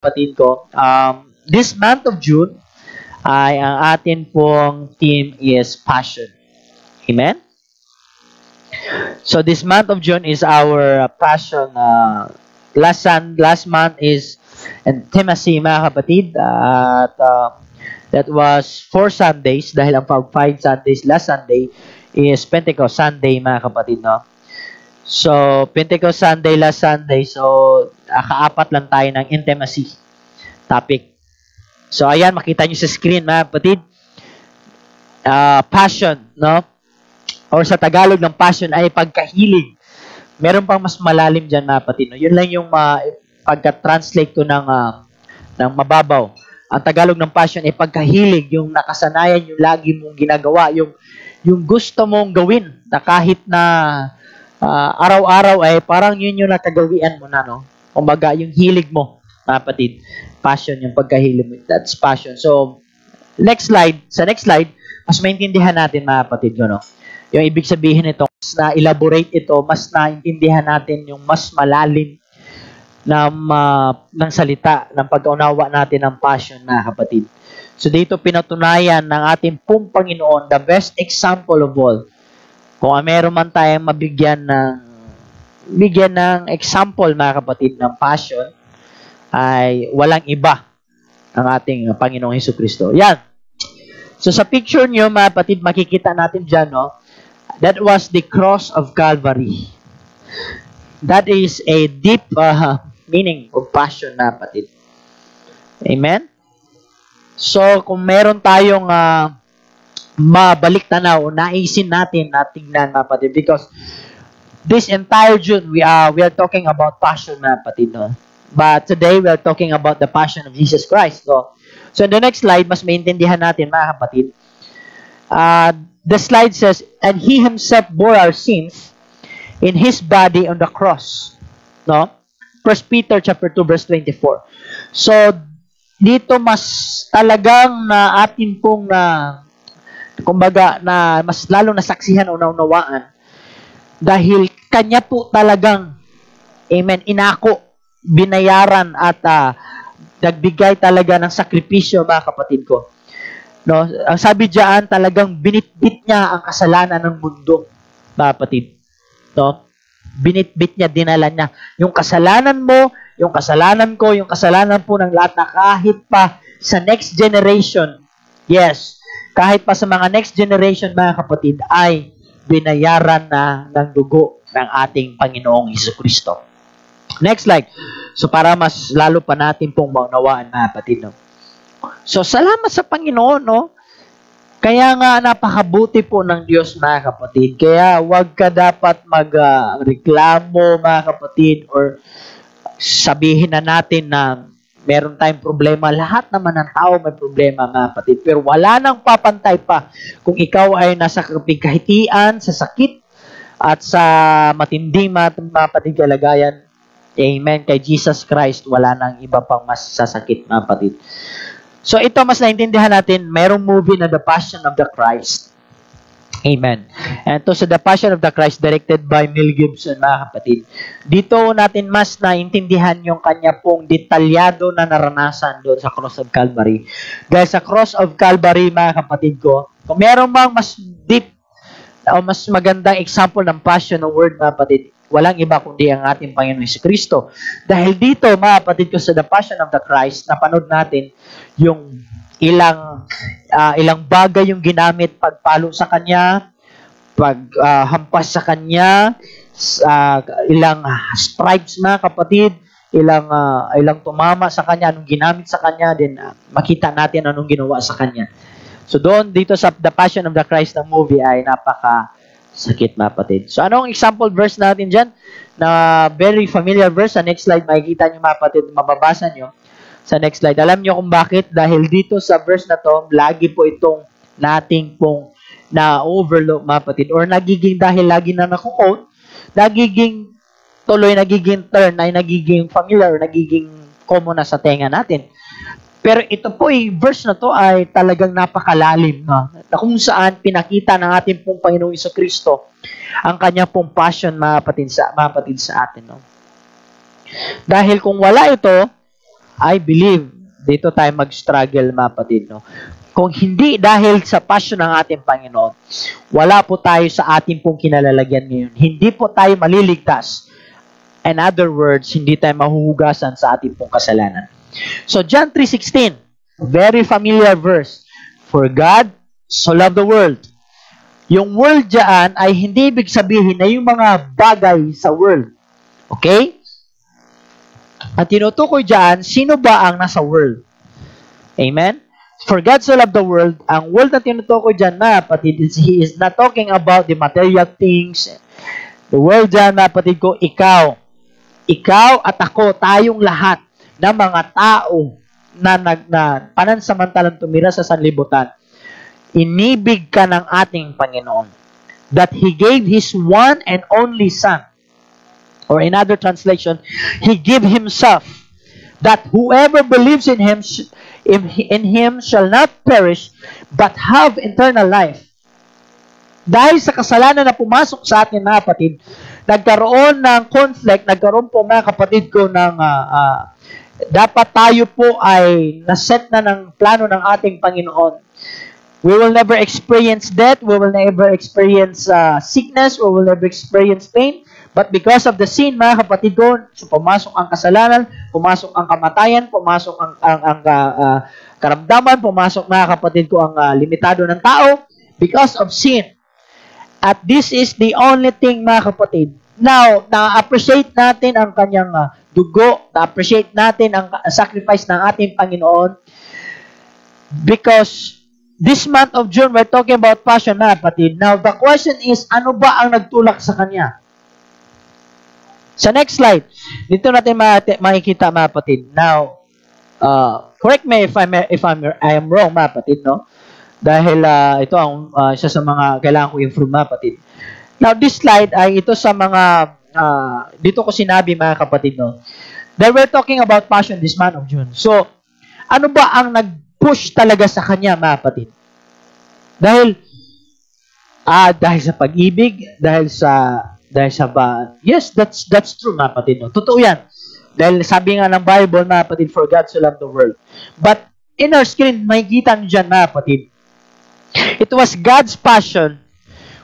kapatid ko, this month of June ay ang atin pong theme is passion. Amen? So this month of June is our passion. Last month is intimacy, mga kapatid. At that was 4 Sundays dahil ang 5 Sundays last Sunday is Pentecost Sunday, mga kapatid, no? So, Pentecost Sunday last Sunday, so kaapat lang tayo ng intimacy topic. So, ayan, makita nyo sa screen, mga kapatid. Passion, no? Or sa Tagalog ng passion ay pagkahilig. Meron pang mas malalim dyan, mga kapatid, no? Yun lang yung pagka-translate ko ng mababaw. Ang Tagalog ng passion ay pagkahilig, yung nakasanayan, yung lagi mong ginagawa, yung gusto mong gawin na kahit na araw-araw ay parang yun yung nakagawian mo na, no? Kumbaga, yung hilig mo, mga kapatid. Passion, yung pagkahilig mo. That's passion. So, sa next slide, mas maintindihan natin, mga kapatid ko, no? Yung ibig sabihin nito, mas na-elaborate ito, mas naintindihan natin yung mas malalim ng salita, ng pag-unawa natin ng passion, mga kapatid. So dito pinatunayan ng ating pong Panginoon, the best example of all. Kung meron man tayong mabigyan ng example, mga kapatid, ng passion, ay walang iba ang ating Panginoong Hesukristo. Yan. So sa picture nyo, mga kapatid, makikita natin dyan, no? That was the cross of Calvary. That is a deep meaning of passion, mga kapatid. Amen? So, kung meron tayong mabalik tanaw, naisin natin na tingnan, mga kapatid, because this entire June, we are talking about passion, mga kapatid, no? But today, we are talking about the passion of Jesus Christ. So in the next slide, mas maintindihan natin, mga kapatid. The slide says, and He Himself bore our sins in His body on the cross. No? 1 Peter chapter 2, verse 24. So, dito mas talagang na atin pong kumbaga, na mas lalong nasaksihan o naunawaan dahil Kanya po talagang, amen, inako, binayaran at nagbigay talaga ng sakripisyo, mga kapatid ko. No? Ang sabi diyan, talagang binitbit niya ang kasalanan ng mundo, mga kapatid. No? Binitbit niya, dinala niya. Yung kasalanan mo, yung kasalanan ko, yung kasalanan po ng lahat na kahit pa sa next generation, yes, kahit pa sa mga next generation, mga kapatid, ay binayaran na ng dugo ng ating Panginoong Hesukristo. Next slide. So, para mas lalo pa natin pong maunawaan, mga kapatid, no? So, salamat sa Panginoon, no? Kaya nga, napakabuti po ng Diyos, mga kapatid. Kaya, wag ka dapat magreklamo, mga kapatid, or sabihin na natin na meron tayong problema. Lahat naman ng tao may problema, mga kapatid. Pero wala nang papantay pa kung ikaw ay nasa kapigkahitian, sa sakit, at sa matinding, mga kapatid, kalagayan. Amen. Kay Jesus Christ, wala nang iba pang mas sasakit, mga kapatid. So, ito mas naintindihan natin, mayroong movie na The Passion of the Christ. Amen. And to sa The Passion of the Christ, directed by Mel Gibson, mga kapatid. Dito natin mas naintindihan yung kanya pong detalyado na naranasan doon sa Cross of Calvary. Dahil sa Cross of Calvary, mga kapatid ko, kung meron bang mas deep o mas magandang example ng passion ng word, mga kapatid, walang iba kundi ang ating Panginoon Hesukristo. Dahil dito, mga kapatid ko, sa The Passion of the Christ, napanood natin yung ilang bagay yung ginamit pagpalo sa Kanya, paghampas sa Kanya, ilang stripes, mga kapatid, ilang tumama sa Kanya, anong ginamit sa Kanya, din makita natin anong ginawa sa Kanya. So doon, dito sa The Passion of the Christ ng movie ay sakit, mga kapatid. So, anong example verse natin dyan? Na very familiar verse. Sa next slide, makikita nyo, mga kapatid, mababasa nyo. Sa next slide. Alam nyo kung bakit? Dahil dito sa verse na to, lagi po itong nating pong na-overlook, mga kapatid. Or dahil lagi na naku-quote, nagiging tuloy, nagiging turn, ay nagiging familiar, nagiging common na sa tenga natin. Pero ito po, verse na to ay talagang napakalalim na kung saan pinakita ng ating pong Panginoong Hesukristo ang kanya pong passion, mga kapatid sa atin. No? Dahil kung wala ito, I believe, dito tayo mag-struggle, mga kapatid, no? Kung hindi dahil sa passion ng ating Panginoon, wala po tayo sa ating pong kinalalagyan ngayon. Hindi po tayo maliligtas. In other words, hindi tayo mahuhugasan sa ating pong kasalanan. So, John 3:16, very familiar verse. For God so loved the world. Yung world dyan ay hindi ibig sabihin na yung mga bagay sa world. Okay? At tinutukoy dyan, sino ba ang nasa world? Amen? For God so loved the world, ang world na tinutukoy dyan, na patid, He is not talking about the material things. The world dyan, na patid ko, ikaw at ako, tayong lahat na mga tao na panansamantalang tumira sa sanlibutan, inibig ka ng ating Panginoon, that He gave His one and only Son. Or in other translation, He gave Himself, that whoever believes in Him shall not perish, but have eternal life. Dahil sa kasalanan na pumasok sa atin, mga kapatid, nagkaroon ng conflict, nagkaroon po, mga kapatid ko, ng dapat tayo po ay naset na ng plano ng ating Panginoon. We will never experience death. We will never experience sickness. We will never experience pain. But because of the sin, mga kapatid ko, so pumasok ang kasalanan, pumasok ang kamatayan, pumasok ang karamdaman, pumasok, mga kapatid ko, ang limitado ng tao because of sin. At this is the only thing, mga kapatid. Now, na-appreciate natin ang kanyang dugo, na-appreciate natin ang sacrifice ng ating Panginoon because this month of June, we're talking about passion, mga kapatid. Now, the question is, ano ba ang nagtulak sa kanya? Sa next slide, dito natin makikita, mga kapatid. Now, correct me if I am wrong, mga kapatid, no? Dahil ito ang isa sa mga kailangan ko improve, mga kapatid. Now, this slide ay ito sa mga dito ko sinabi, mga kapatid, no? That we're talking about passion this month of June. So, ano ba ang nag-push talaga sa kanya, mga kapatid? Dahil sa pag-ibig, dahil sa yes, that's true, mga kapatid, no? Totoo yan. Dahil sabi nga ng Bible, mga kapatid, for God so loved the world. But in our screen, makikita nyo dyan, mga kapatid, it was God's passion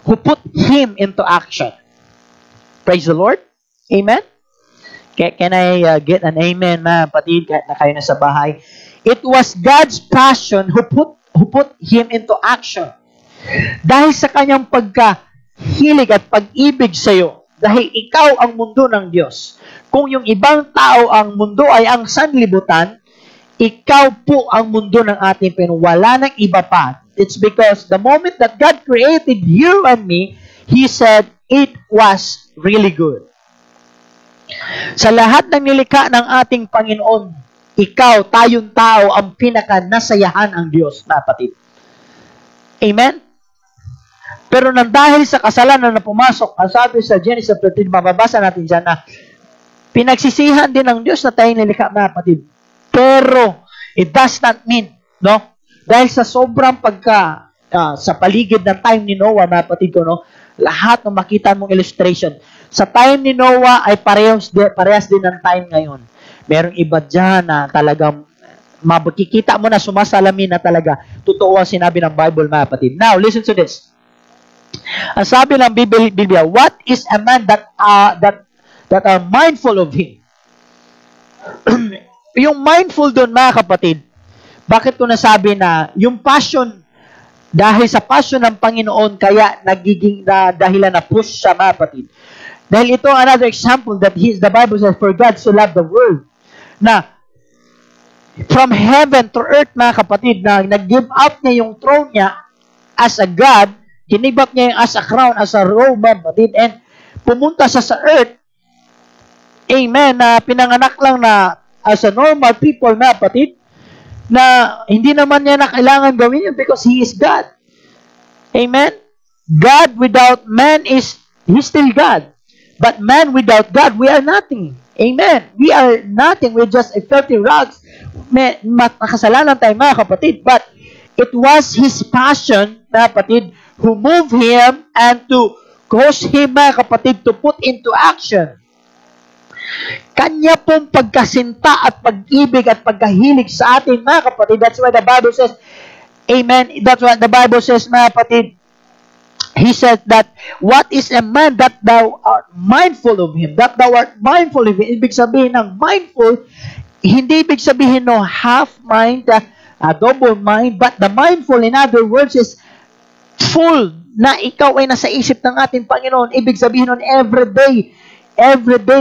who put Him into action. Praise the Lord. Amen? Can I get an amen, mga kapatid, kahit na kayo na sa bahay? It was God's passion who put Him into action. Dahil sa kanyang pagkahilig at pag-ibig sa iyo, dahil ikaw ang mundo ng Diyos. Kung yung ibang tao ang mundo ay ang sanlibutan, ikaw po ang mundo ng ating Panginoon. Wala nang iba pa. It's because the moment that God created you and me, He said, it was really good. Sa lahat ng nilikha ng ating Panginoon, ikaw, tayong tao, ang pinaka-nasayahan ang Diyos, na kapatid. Amen? Pero nang dahil sa kasalanan na pumasok, ang sabi sa Genesis 13, mababasa natin dyan na pinagsisihan din ng Diyos na tayong nilikha, mga kapatid. Pero, it does not mean, no? Dahil sa sobrang sa paligid ng time ni Noah, mga kapatid ko, no? Lahat ng makita mong illustration. Sa time ni Noah ay parehas din ng time ngayon. Merong iba dyan na talagang makikita mo na sumasalamin na talaga. Totoo ang sinabi ng Bible, mga kapatid. Now, listen to this. Ang sabi ng Biblia, what is a man that are mindful of him? Yung mindful doon, mga kapatid, bakit ko nasabi na yung passion, dahil sa passion ng Panginoon, kaya nagiging dahilan na push siya, mga kapatid. Dahil ito another example that the Bible says, for God so loved the world, na from heaven to earth, mga kapatid, na nag-give up niya yung throne niya as a God, kinibak niya yung as a crown, as a robe, mga kapatid, and pumunta sa earth, amen, na pinanganak lang na as a normal people, mga kapatid, na hindi naman niya na kailangan gawin yun because He is God. Amen? God without man He's still God. But man without God, we are nothing. Amen? We are nothing. We're just a filthy rags. Makasalanan tayo, mga kapatid. But it was His passion, mga kapatid, who moved Him and to cause Him, mga kapatid, to put into action Kanya pong pagkasinta at pag-ibig at pagkahilig sa atin, mga kapatid. That's why the Bible says, amen, that's what the Bible says, mga kapatid. He said that, what is a man that thou art mindful of him? That thou art mindful of him. Ibig sabihin ng mindful, hindi ibig sabihin no half mind, double mind, but the mindful, in other words, is full, na ikaw ay nasa isip ng ating Panginoon. Ibig sabihin nun, every day,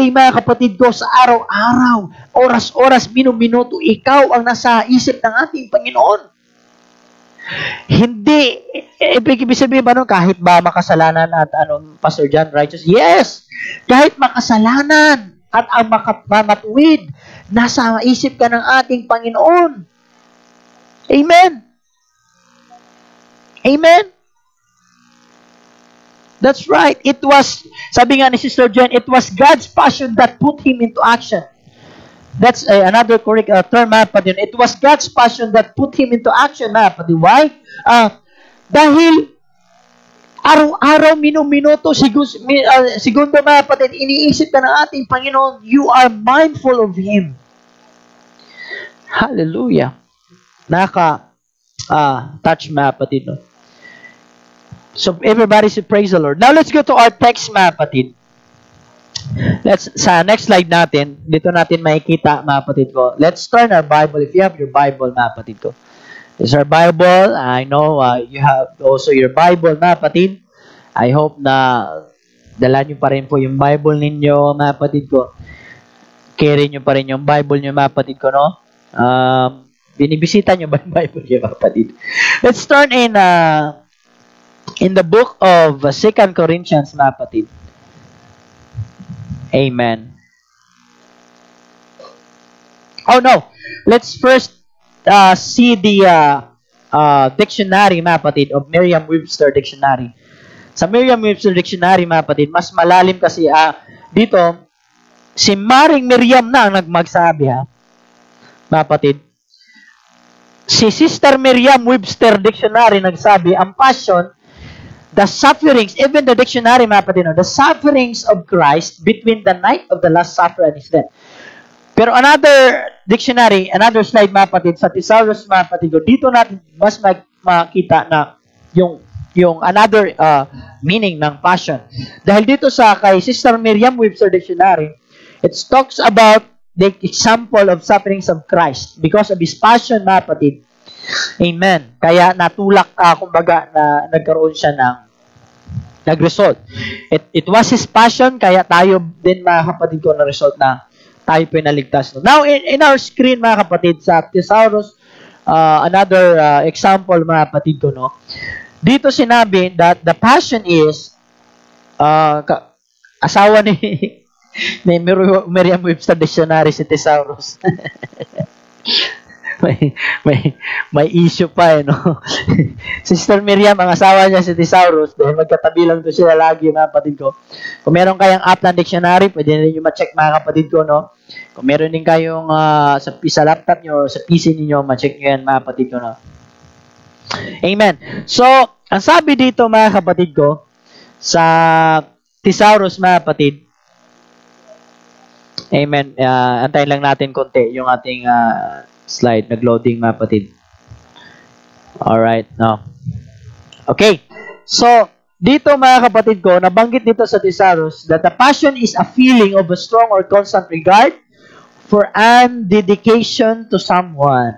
mga kapatid ko, sa araw-araw, oras-oras, minuto, ikaw ang nasa isip ng ating Panginoon. Hindi, ibig sabihin ba nun, kahit ba makasalanan at Pastor John, righteous? Yes! Kahit makasalanan at ang matuwid, nasa isip ka ng ating Panginoon. Amen! Amen! That's right. It was, sabi nga ni Sister Jen, it was God's passion that put him into action. That's another correct term, mga kapatid. It was God's passion that put him into action, mga kapatid. Why? Dahil araw-araw, minuto, segundo, mga kapatid, iniisip ka ng ating Panginoon, you are mindful of Him. Hallelujah. Touch, mga kapatid, no? So, everybody should praise the Lord. Now, let's go to our text, mga kapatid. Sa next slide natin, dito natin makikita, mga kapatid ko. Let's turn our Bible. If you have your Bible, mga kapatid ko. This is our Bible. I know you have also your Bible, mga kapatid. I hope na dala nyo pa rin po yung Bible ninyo, mga kapatid ko. Carry nyo pa rin yung Bible nyo, mga kapatid ko, no? Binibisita nyo ba yung Bible nyo, mga kapatid? Let's turn in the book of 2 Corinthians, mga kapatid. Amen. Oh no, let's first see the dictionary, mga kapatid, of Merriam-Webster Dictionary. Sa Merriam-Webster Dictionary, mga kapatid, mas malalim kasi dito, si Maring Miriam na ang nagmagsabi, mga kapatid. Si Sister Merriam-Webster Dictionary nagsabi, ang passion, the sufferings, even the dictionary, mga kapatid, the sufferings of Christ between the night of the Last Supper and His death. Pero another dictionary, another slide, mga kapatid, sa Thesaurus, mga kapatid, dito natin mas makita na yung another meaning ng passion. Dahil dito sa kay Sister Merriam-Webster Dictionary, it talks about the example of sufferings of Christ because of His passion, mga kapatid. Amen. Kaya natulak, kumbaga, na nagkaroon siya ng nag-result. It was His passion, kaya tayo din, mga kapatid ko, na-result na tayo pinaligtas. Now, in our screen, mga kapatid, sa Thesaurus, another example, mga kapatid ko, no? Dito sinabi that the passion is asawa ni Merriam-Webster Dictionary, si Thesaurus. may issue pa, no? Sister Miriam, ang asawa niya si Thesaurus, dahil magkatabi lang to sila lagi, mga kapatid ko. Kung meron kayong app ng dictionary, pwede ninyo ma-check, mga kapatid ko, no? Kung meron din kayong sa laptop nyo, sa PC niyo, ma-check nyo yan, mga kapatid ko, no? Amen. So, ang sabi dito, mga kapatid ko, sa Thesaurus, mga kapatid, amen, antayin lang natin konti yung ating slide, nag-loading, mga kapatid. Alright, no. Okay. So, dito, mga kapatid ko, nabanggit dito sa Thesaurus that the passion is a feeling of a strong or constant regard for an dedication to someone.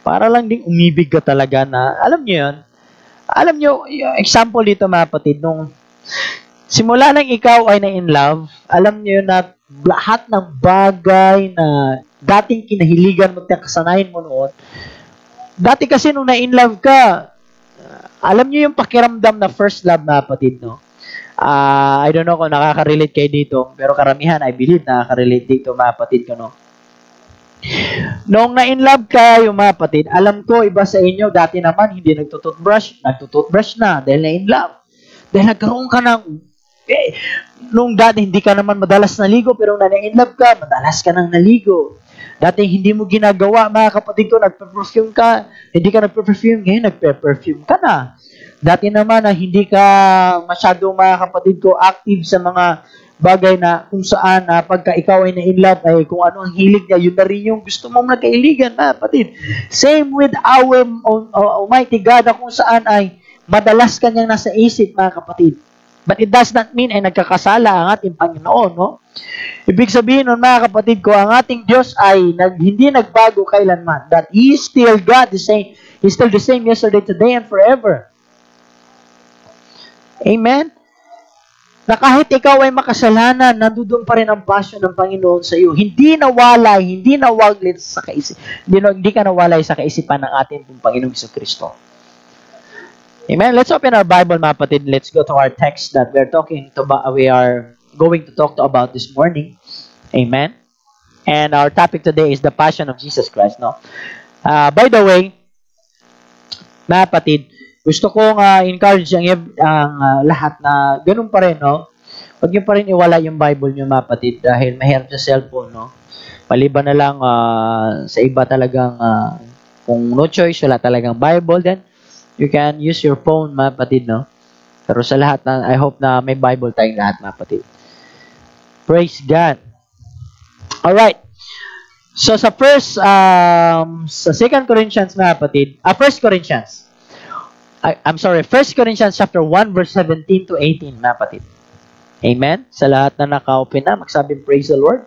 Para lang ding umibig ka talaga na, alam nyo yun? Alam nyo, example dito, mga kapatid, nung simula nang ikaw ay na-in love, alam nyo na lahat ng bagay na dating kinahiligan mo, kasanayin mo noon. Dati kasi nung na-in love ka, alam niyo yung pakiramdam na first love, na kapatid, no? I don't know kung nakaka-relate kayo dito, pero karamihan, I believe, nakaka-relate dito, mga kapatid ko, no? Nung na-in love ka, yung mga kapatid, alam ko, iba sa inyo, dati naman, hindi nagtututbrush na, dahil na-in love. Dahil nagkaroon ka ng, nung dati, hindi ka naman madalas naligo, pero na-in love ka, madalas ka nang naligo. Dati hindi mo ginagawa, mga kapatid ko, nagpe-perfume ka, hindi ka nagpe-perfume, ngayon nagpe-perfume ka na. Dati naman na hindi ka masyado, mga kapatid ko, active sa mga bagay na kung saan pagka ikaw ay na-in-love, ay kung ano ang hilig niya, yun na rin yung gusto mong nagkailigan, kapatid. Same with our Almighty God, na kung saan ay madalas kanyang nasa isip, mga kapatid. But it does not mean ay nagkakasala ang ating Panginoon, no? Ibig sabihin nun, mga kapatid ko, ang ating Diyos ay hindi nagbago kailanman. That He is still God, the same. He's still the same yesterday, today, and forever. Amen? Na kahit ikaw ay makasalanan, nandoon pa rin ang passion ng Panginoon sa iyo. Hindi nawalay, hindi nawaglit sa hindi ka nawalay sa kaisipan ng ating Panginoong Jesucristo. Amen. Let's open our Bible, mga kapatid. Let's go to our text that we are going to talk about this morning. Amen. And our topic today is the Passion of Jesus Christ. No. By the way, mga kapatid, gusto kong encourage ang lahat na ganun pa rin, no. Huwag niyo pa rin iwala yung Bible niyo, mga kapatid, dahil mahirap sa cellphone, no. Paliban na lang sa iba talagang kung no choice, wala talagang Bible, then you can use your phone, mga kapatid, no? Pero sa lahat, I hope na may Bible tayong lahat, mga kapatid. Praise God. Alright. So, sa 2 Corinthians, mga kapatid, 1 Corinthians chapter 1, verse 17 to 18, mga kapatid. Amen? Sa lahat na naka-open na, magsabing praise the Lord.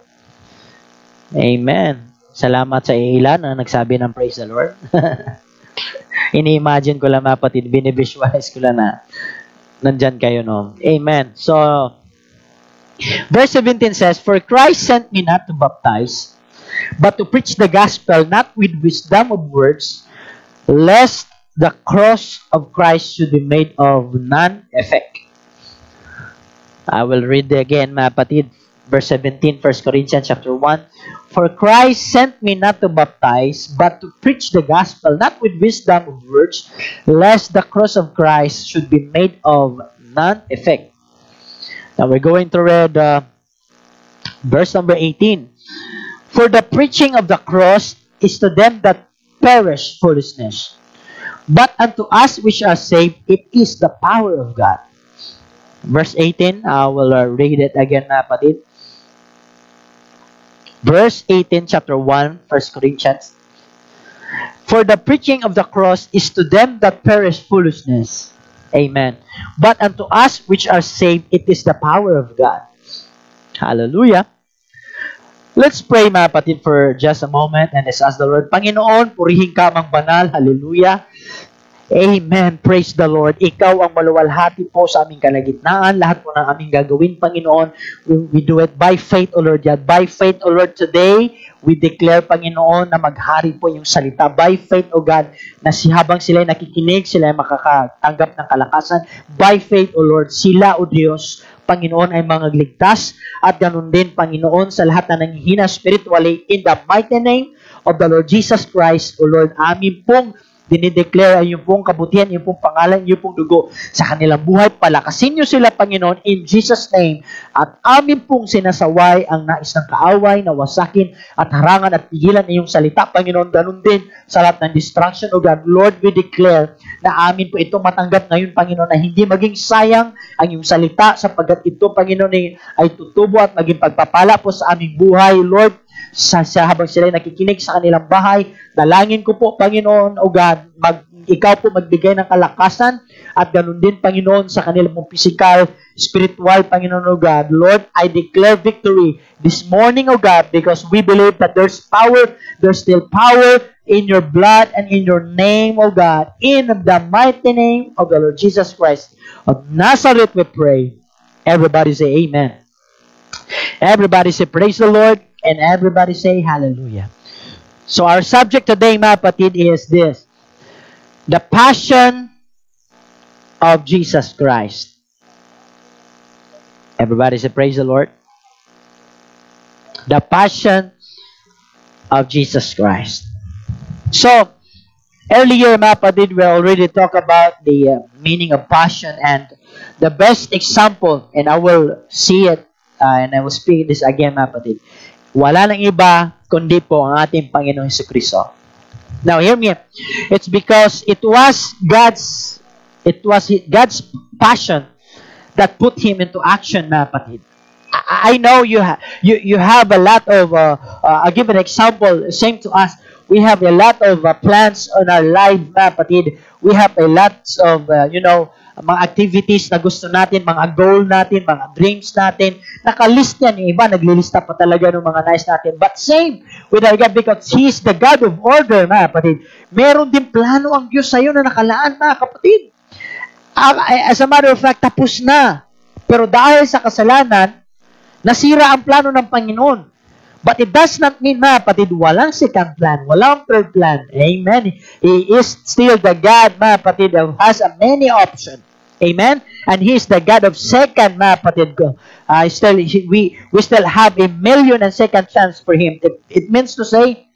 Amen. Salamat sa ilan na nagsabi ng praise the Lord. Ini-imagine ko lang, mga kapatid, binivisualize ko lang na nandyan kayo, no? Amen. So, verse 17 says, "For Christ sent me not to baptize, but to preach the gospel, not with wisdom of words, lest the cross of Christ should be made of none effect." I will read again, mga kapatid. Verse 17, 1 Corinthians chapter 1. "For Christ sent me not to baptize, but to preach the gospel, not with wisdom of words, lest the cross of Christ should be made of none effect." Now we're going to read verse number 18. "For the preaching of the cross is to them that perish foolishness, but unto us which are saved, it is the power of God." Verse 18, I will read it again, kapatid. Verse 18, chapter 1, 1 Corinthians. "For the preaching of the cross is to them that perish foolishness." Amen. "But unto us which are saved, it is the power of God." Hallelujah. Let's pray, mga kapatid, for just a moment and let's ask the Lord. Panginoon, purihin ka mang banal. Hallelujah. Amen. Praise the Lord. Ikaw ang maluwalhati po sa aming kalagitnaan. Lahat po ng aming gagawin, Panginoon, we do it by faith, O Lord. Yet by faith, O Lord, today, we declare, Panginoon, na maghari po yung salita. By faith, O God, na habang sila nakikinig, sila ay makakatanggap ng kalakasan. By faith, O Lord, sila, O Diyos, Panginoon, ay magligtas. At ganun din, Panginoon, sa lahat na nanghihina spiritually, in the mighty name of the Lord Jesus Christ, O Lord, amin pong dinideclare ay yung pong kabutihan, yung pong pangalan, yung pong dugo sa kanilang buhay. Palakasin nyo sila, Panginoon, in Jesus' name. At amin pong sinasaway ang nais ng kaaway na wasakin at harangan at pigilan iyong salita, Panginoon. Ganun din sa lahat ng distraction, O God. Lord, we declare na amin po ito matanggap ngayon, Panginoon, na hindi maging sayang ang iyong salita sapagkat ito, Panginoon, ay tutubo at maging pagpapala po sa aming buhay, Lord. Habang sila nakikinig sa kanilang bahay, dalangin ko po, Panginoon, O God, ikaw po magbigay ng kalakasan at ganun din, Panginoon, sa kanilang physical, spiritual, Panginoon, O God. Lord, I declare victory this morning, O God, because we believe that there's still power in your blood and in your name, O God. In the mighty name of the Lord Jesus Christ of Nazareth, we pray. Everybody say amen. Everybody say praise the Lord. And everybody say hallelujah. So our subject today, mga kapatid, is this: the passion of Jesus Christ. Everybody say praise the Lord. The passion of Jesus Christ. So, earlier, mga kapatid, we already talked about the meaning of passion, and the best example, and I will see it, and I will speak this again, mga kapatid. Wala nang iba kundi po ang ating Panginoong Jesucristo. Now, hear me. It's because it was God's passion that put Him into action, na kapatid. I know you have a lot of, I'll give an example, same to us. We have a lot of plans on our life, mga kapatid. We have a lot of, mga activities na gusto natin, mga goal natin, mga dreams natin. Nakalist yan. Yung iba, naglilista pa talaga ng mga nice natin. But same with our God, because He is the God of order, mga kapatid. Meron din plano ang Diyos sa'yo na nakalaan, mga kapatid. As a matter of fact, tapos na. Pero dahil sa kasalanan, nasira ang plano ng Panginoon. But it does not mean, mga kapatid, walang second plan, walang third plan. Amen. He is still the God, mga kapatid, who has a many options. Amen. And He is the God of second, mga kapatid ko. We still have a million and second chance for Him. It means to say,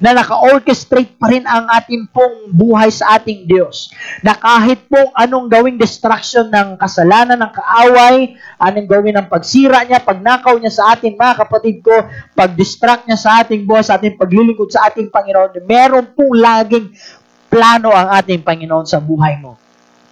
na naka-orchestrate pa rin ang ating pong buhay sa ating Diyos. Na kahit pong anong gawing distraction ng kasalanan, ng kaaway, anong gawin ng pagsira niya, pagnakaw niya sa atin, mga kapatid ko, pag-distract niya sa ating buhay, sa ating paglilingkod sa ating Panginoon, meron pong laging plano ang ating Panginoon sa buhay mo.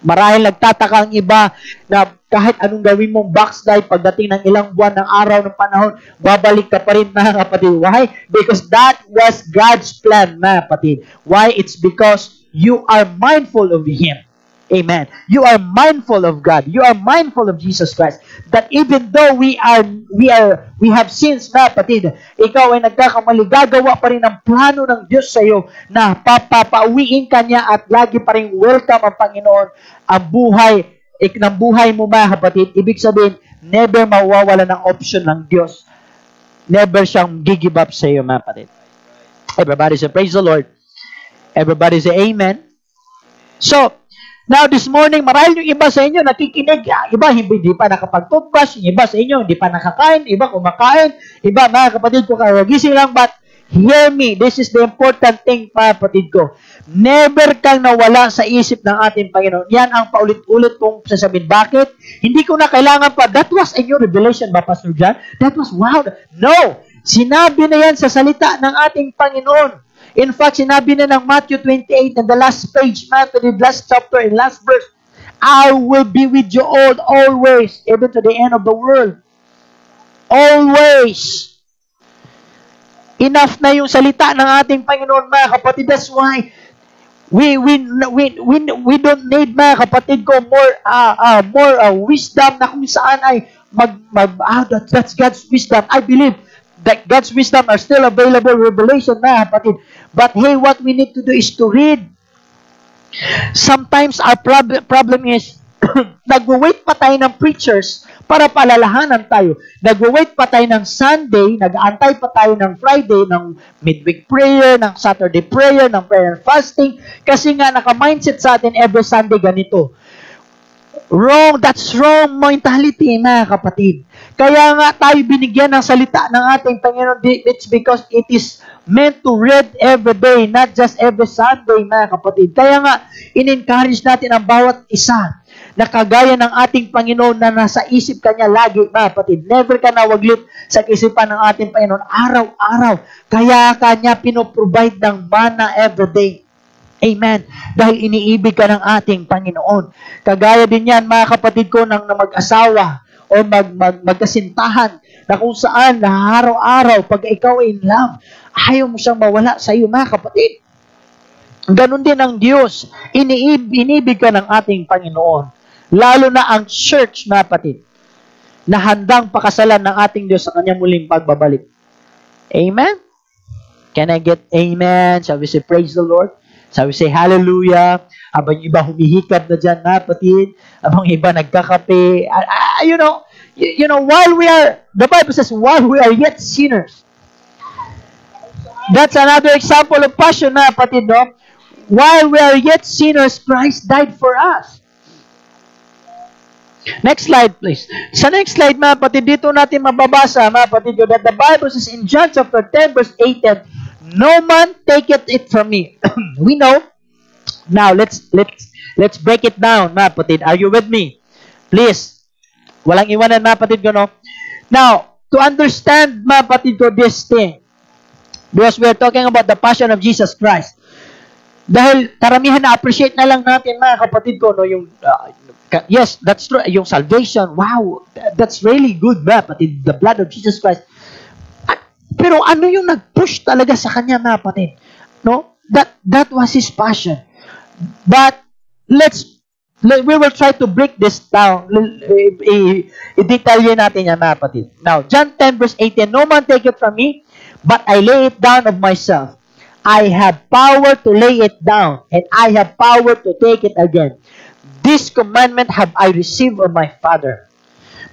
Marahil nagtataka ang iba na kahit anong gawin mong backslide, pagdating ng ilang buwan, ng araw, ng panahon, babalik ka pa rin, mga kapatid. Why? Because that was God's plan, mga kapatid. Why? It's because you are mindful of Him. Amen. You are mindful of God. You are mindful of Jesus Christ. That even though we have sins, mga kapatid, ikaw ay nagkakamali, gagawa pa rin ang plano ng Diyos sa iyo na papauwiin ka niya at lagi pa rin welcome ang Panginoon ang buhay, ng buhay mo, mga kapatid. Ibig sabihin, never mawawala ng option ng Diyos. Never siyang give up sa iyo, mga kapatid. Everybody say, praise the Lord. Everybody say, amen. So, now, this morning, marahil yung iba sa inyo nakikinig, iba hindi pa nakapag-toothbrush, yung iba sa inyo hindi pa nakakain, iba kumakain, iba, mga kapatid ko, karagising lang, but hear me, this is the important thing, mga kapatid ko. Never kang nawala sa isip ng ating Panginoon. Yan ang paulit-ulit kong sasabihin. Bakit? Hindi ko na kailangan pa, that was a new revelation ba, Pastor John? That was, wow. No! Sinabi na yan sa salita ng ating Panginoon. In fact, sinabi na ng Matthew 28 in the last page, Matthew, the last chapter and last verse, I will be with you all, always, even to the end of the world. Always. Enough na yung salita ng ating Panginoon, mga kapatid. That's why we don't need, mga kapatid ko, more wisdom na kung saan ay that's God's wisdom. I believe that God's wisdom are still available, revelation, mga kapatid. But hey, what we need to do is to read. Sometimes our problem is, nag-wait pa tayo ng preachers para paalalahanan tayo. Nag-wait pa tayo ng Sunday, nag-aantay pa tayo ng Friday, ng midweek prayer, ng Saturday prayer, ng prayer and fasting, kasi nga naka-mindset sa atin every Sunday ganito. Wrong, that's wrong mentality, mga kapatid. Kaya nga tayo binigyan ng salita ng ating Panginoon. It's because it is meant to read every day, not just every Sunday, mga kapatid. Kaya nga, in-encourage natin ang bawat isa na kagaya ng ating Panginoon na nasa isip kanya lagi, mga kapatid. Never ka nawaglit sa isipan ng ating Panginoon. Araw-araw. Kaya kanya pinoprovide ng mana every day. Amen. Dahil iniibig ka ng ating Panginoon. Kagaya din yan, mga kapatid ko, ng mag-asawa o magkasintahan na kung saan na araw-araw, pag ikaw ay in love, ayaw mo siyang mawala sa iyo, mga kapatid. Ganon din ang Diyos. Inibig ka ng ating Panginoon. Lalo na ang church, mga kapatid, na handang pakasalan ng ating Diyos sa kanyang muling pagbabalik. Amen? Can I get amen? Shall we say, praise the Lord? Shall we say, hallelujah? Abang iba humihikab na dyan, mga kapatid. Abang iba nagkakape. You know, while we are, the Bible says, while we are yet sinners. That's another example of passion, mga kapatid, no? While we are yet sinners, Christ died for us. Next slide, please. Sa next slide, mga kapatid, dito natin mababasa, mga kapatid, that the Bible says in John chapter 10, verse 8, no man taketh it from me. We know. Now, let's break it down, mga kapatid. Are you with me? Please. Walang iwanan, mga kapatid ko, no? Now, to understand, mga kapatid ko, this thing, because we are talking about the passion of Jesus Christ. Dahil karamihan na appreciate na lang natin, mga kapatid ko, no, yung yes, that's true, yung salvation. Wow, that's really good, mga kapatid, the blood of Jesus Christ. Pero ano yung nag-push talaga sa kanya, mga kapatid? No? That was his passion. But we will try to break this down. I-detalye natin yan, mga kapatid. Now, John 10 verse 18, no man take it from me, but I lay it down of myself. I have power to lay it down, and I have power to take it again. This commandment have I received of my Father.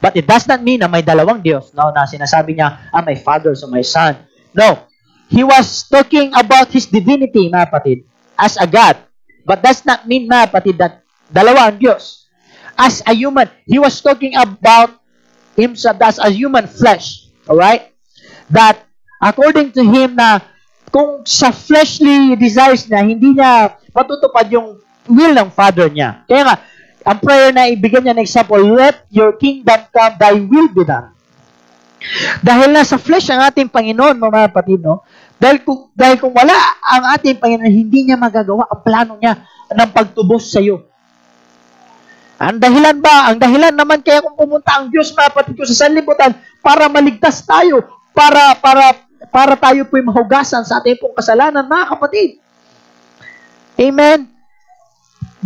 But it does not mean na may dalawang Diyos. No, na sinasabi niya, my Father, so my Son. No. He was talking about His divinity, mga kapatid, as a God. But does not mean, mga kapatid, that dalawa ang Diyos. As a human, He was talking about Himself as a human flesh. Alright? That, according to Him, na kung sa fleshly desires niya, hindi niya patutupad yung will ng Father niya. Kaya nga, ang prayer na ibigay niya ng example, let your kingdom come, thy will be done. Dahil nasa flesh ang ating Panginoon, mga kapatid, no? Dahil kung wala ang ating Panginoon, hindi niya magagawa ang plano niya ng pagtubos sa iyo. Ang dahilan naman kaya kung pumunta ang Diyos, mga kapatid ko, sa sanlibutan, para maligtas tayo, para tayo po'y mahugasan sa ating pong kasalanan, mga kapatid. Amen?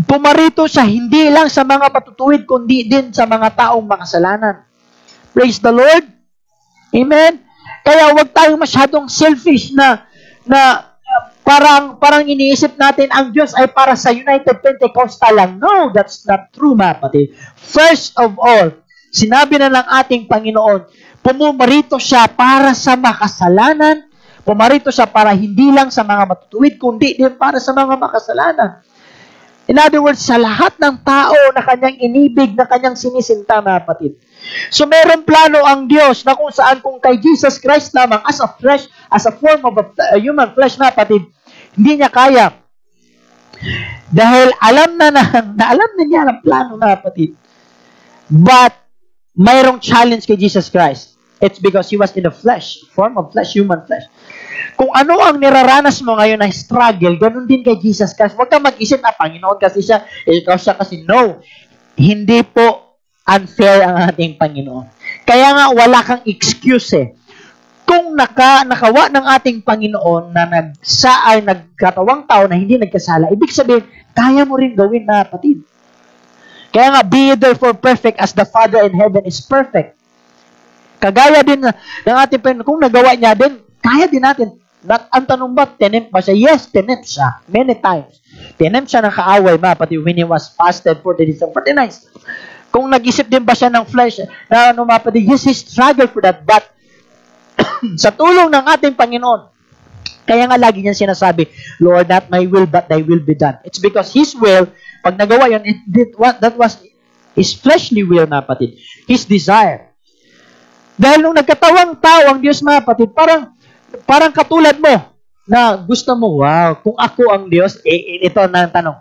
Pumarito siya hindi lang sa mga matutuwid, kundi din sa mga taong makasalanan. Praise the Lord. Amen? Kaya huwag tayong masyadong selfish na parang iniisip natin ang Diyos ay para sa United Pentecostal lang. No, that's not true, mga kapatid. First of all, sinabi na ng ating Panginoon, pumarito siya para sa makasalanan, pumarito siya para hindi lang sa mga matutuwid, kundi din para sa mga makasalanan. In other words, sa lahat ng tao na kanyang inibig, na kanyang sinisinta, mga kapatid. So, meron plano ang Diyos na kung saan kung kay Jesus Christ lamang as a form of a human flesh, mga kapatid, hindi niya kaya. Dahil alam na niya ang plano, mga kapatid. But, mayroong challenge kay Jesus Christ. It's because He was in the flesh, form of flesh, human flesh. Kung ano ang niraranas mo ngayon na struggle, ganun din kay Jesus Christ. Huwag kang mag-isip na, Panginoon kasi siya, ikaw siya kasi. No. Hindi po unfair ang ating Panginoon. Kaya nga, wala kang excuse eh. Kung nakawa ng ating Panginoon na nagkatawang tao na hindi nagkasala, ibig sabihin, kaya mo rin gawin, na kapatid. Kaya nga, be therefore perfect as the Father in heaven is perfect. Kagaya din ng ating Panginoon, kung nagawa niya din, kaya din natin. Ang tanong ba, tinempt ba siya? Yes, tinempt siya. Many times. Tinempt siya ng kaaway, mga kapatid, when He was fasted 40 days and 40 nights. Kung nag-isip din ba siya ng flesh, mga kapatid, yes, He struggled for that, but sa tulong ng ating Panginoon, kaya nga lagi niya sinasabi, Lord, not my will, but thy will be done. It's because His will, pag nagawa yun, that was His fleshly will, mga kapatid. His desire. Dahil nung nagkatawang tao ang Diyos, mga kapatid, parang katulad mo, na gusto mo, wow, kung ako ang Diyos, ito na ang tanong.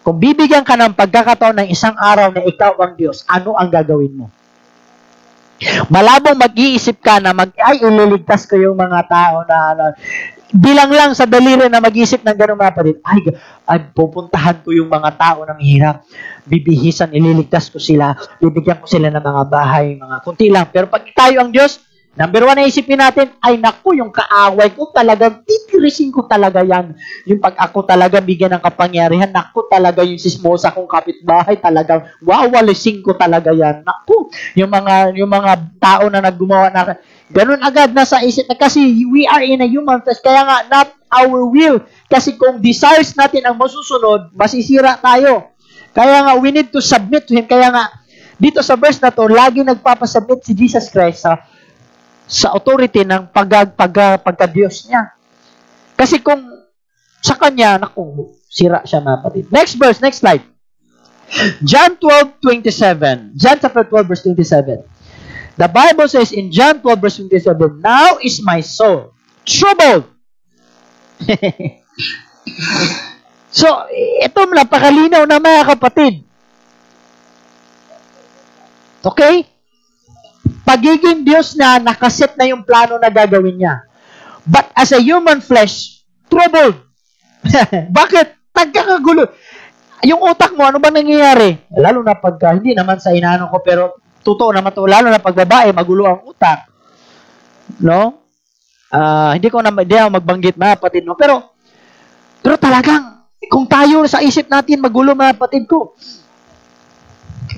Kung bibigyan ka ng pagkakataon ng isang araw na ikaw ang Diyos, ano ang gagawin mo? Malabong mag-iisip ka na ililigtas ko yung mga tao na bilang lang sa daliri na mag-iisip ng gano'ng mga kapatid, pupuntahan ko yung mga tao ng hirap, bibihisan, ililigtas ko sila, bibigyan ko sila ng mga bahay, mga kunti lang. Pero pag tayo ang Diyos, number one na isipin natin, naku, yung kaaway ko talagang, titirisin ko talaga yan. Yung pag ako talaga bigyan ng kapangyarihan, naku talaga yung sismosa kong kapitbahay, talagang wawalisin ko talaga yan. Naku, yung mga tao na naggumawa na, ganun agad nasa isip na, kasi we are in a human flesh, kaya nga, not our will. Kasi kung desires natin ang masusunod, masisira tayo. Kaya nga, we need to submit to Him. Kaya nga, dito sa verse na to, lagi nagpapasubmit si Jesus Christ sa authority ng pagka-Diyos niya. Kasi kung sa Kanya, naku, sira siya, mga kapatid. Next verse, next slide. John 12:27. John chapter 12, verse 27. The Bible says in John 12, verse 27, now is my soul troubled. So, ito napakalinaw na, mga kapatid. Okay? Pagiging Diyos na, nakaset na yung plano na gagawin niya. But as a human flesh, troubled. Bakit? Nagkakagulo. Yung utak mo, ano ba nangyayari? Lalo na pagka, hindi naman sa inaano ko, pero totoo naman to, lalo na pag babae, magulo ang utak. No? Hindi ako magbanggit, mga kapatid, no? Pero talagang, kung tayo sa isip natin, magulo, mga kapatid ko,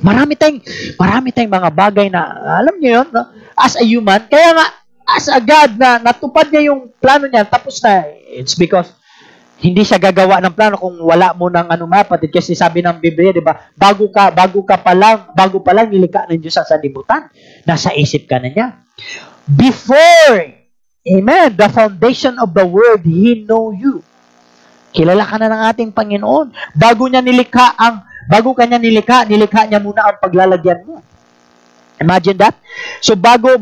marami tayong mga bagay na, alam niyo yun, no? As a human, kaya nga, as a God, na natupad niya yung plano niya, tapos na, it's because, hindi siya gagawa ng plano kung wala mo ng ano, mga kapatid, kasi sabi ng Biblia, di ba, bago pa lang nilikha ng Diyos ang sanlibutan, nasa isip ka na niya. Before, amen, the foundation of the world, He know you. Kilala ka na ng ating Panginoon. Bago kanya nilikha niya muna ang paglalagyan mo. Imagine that. So bago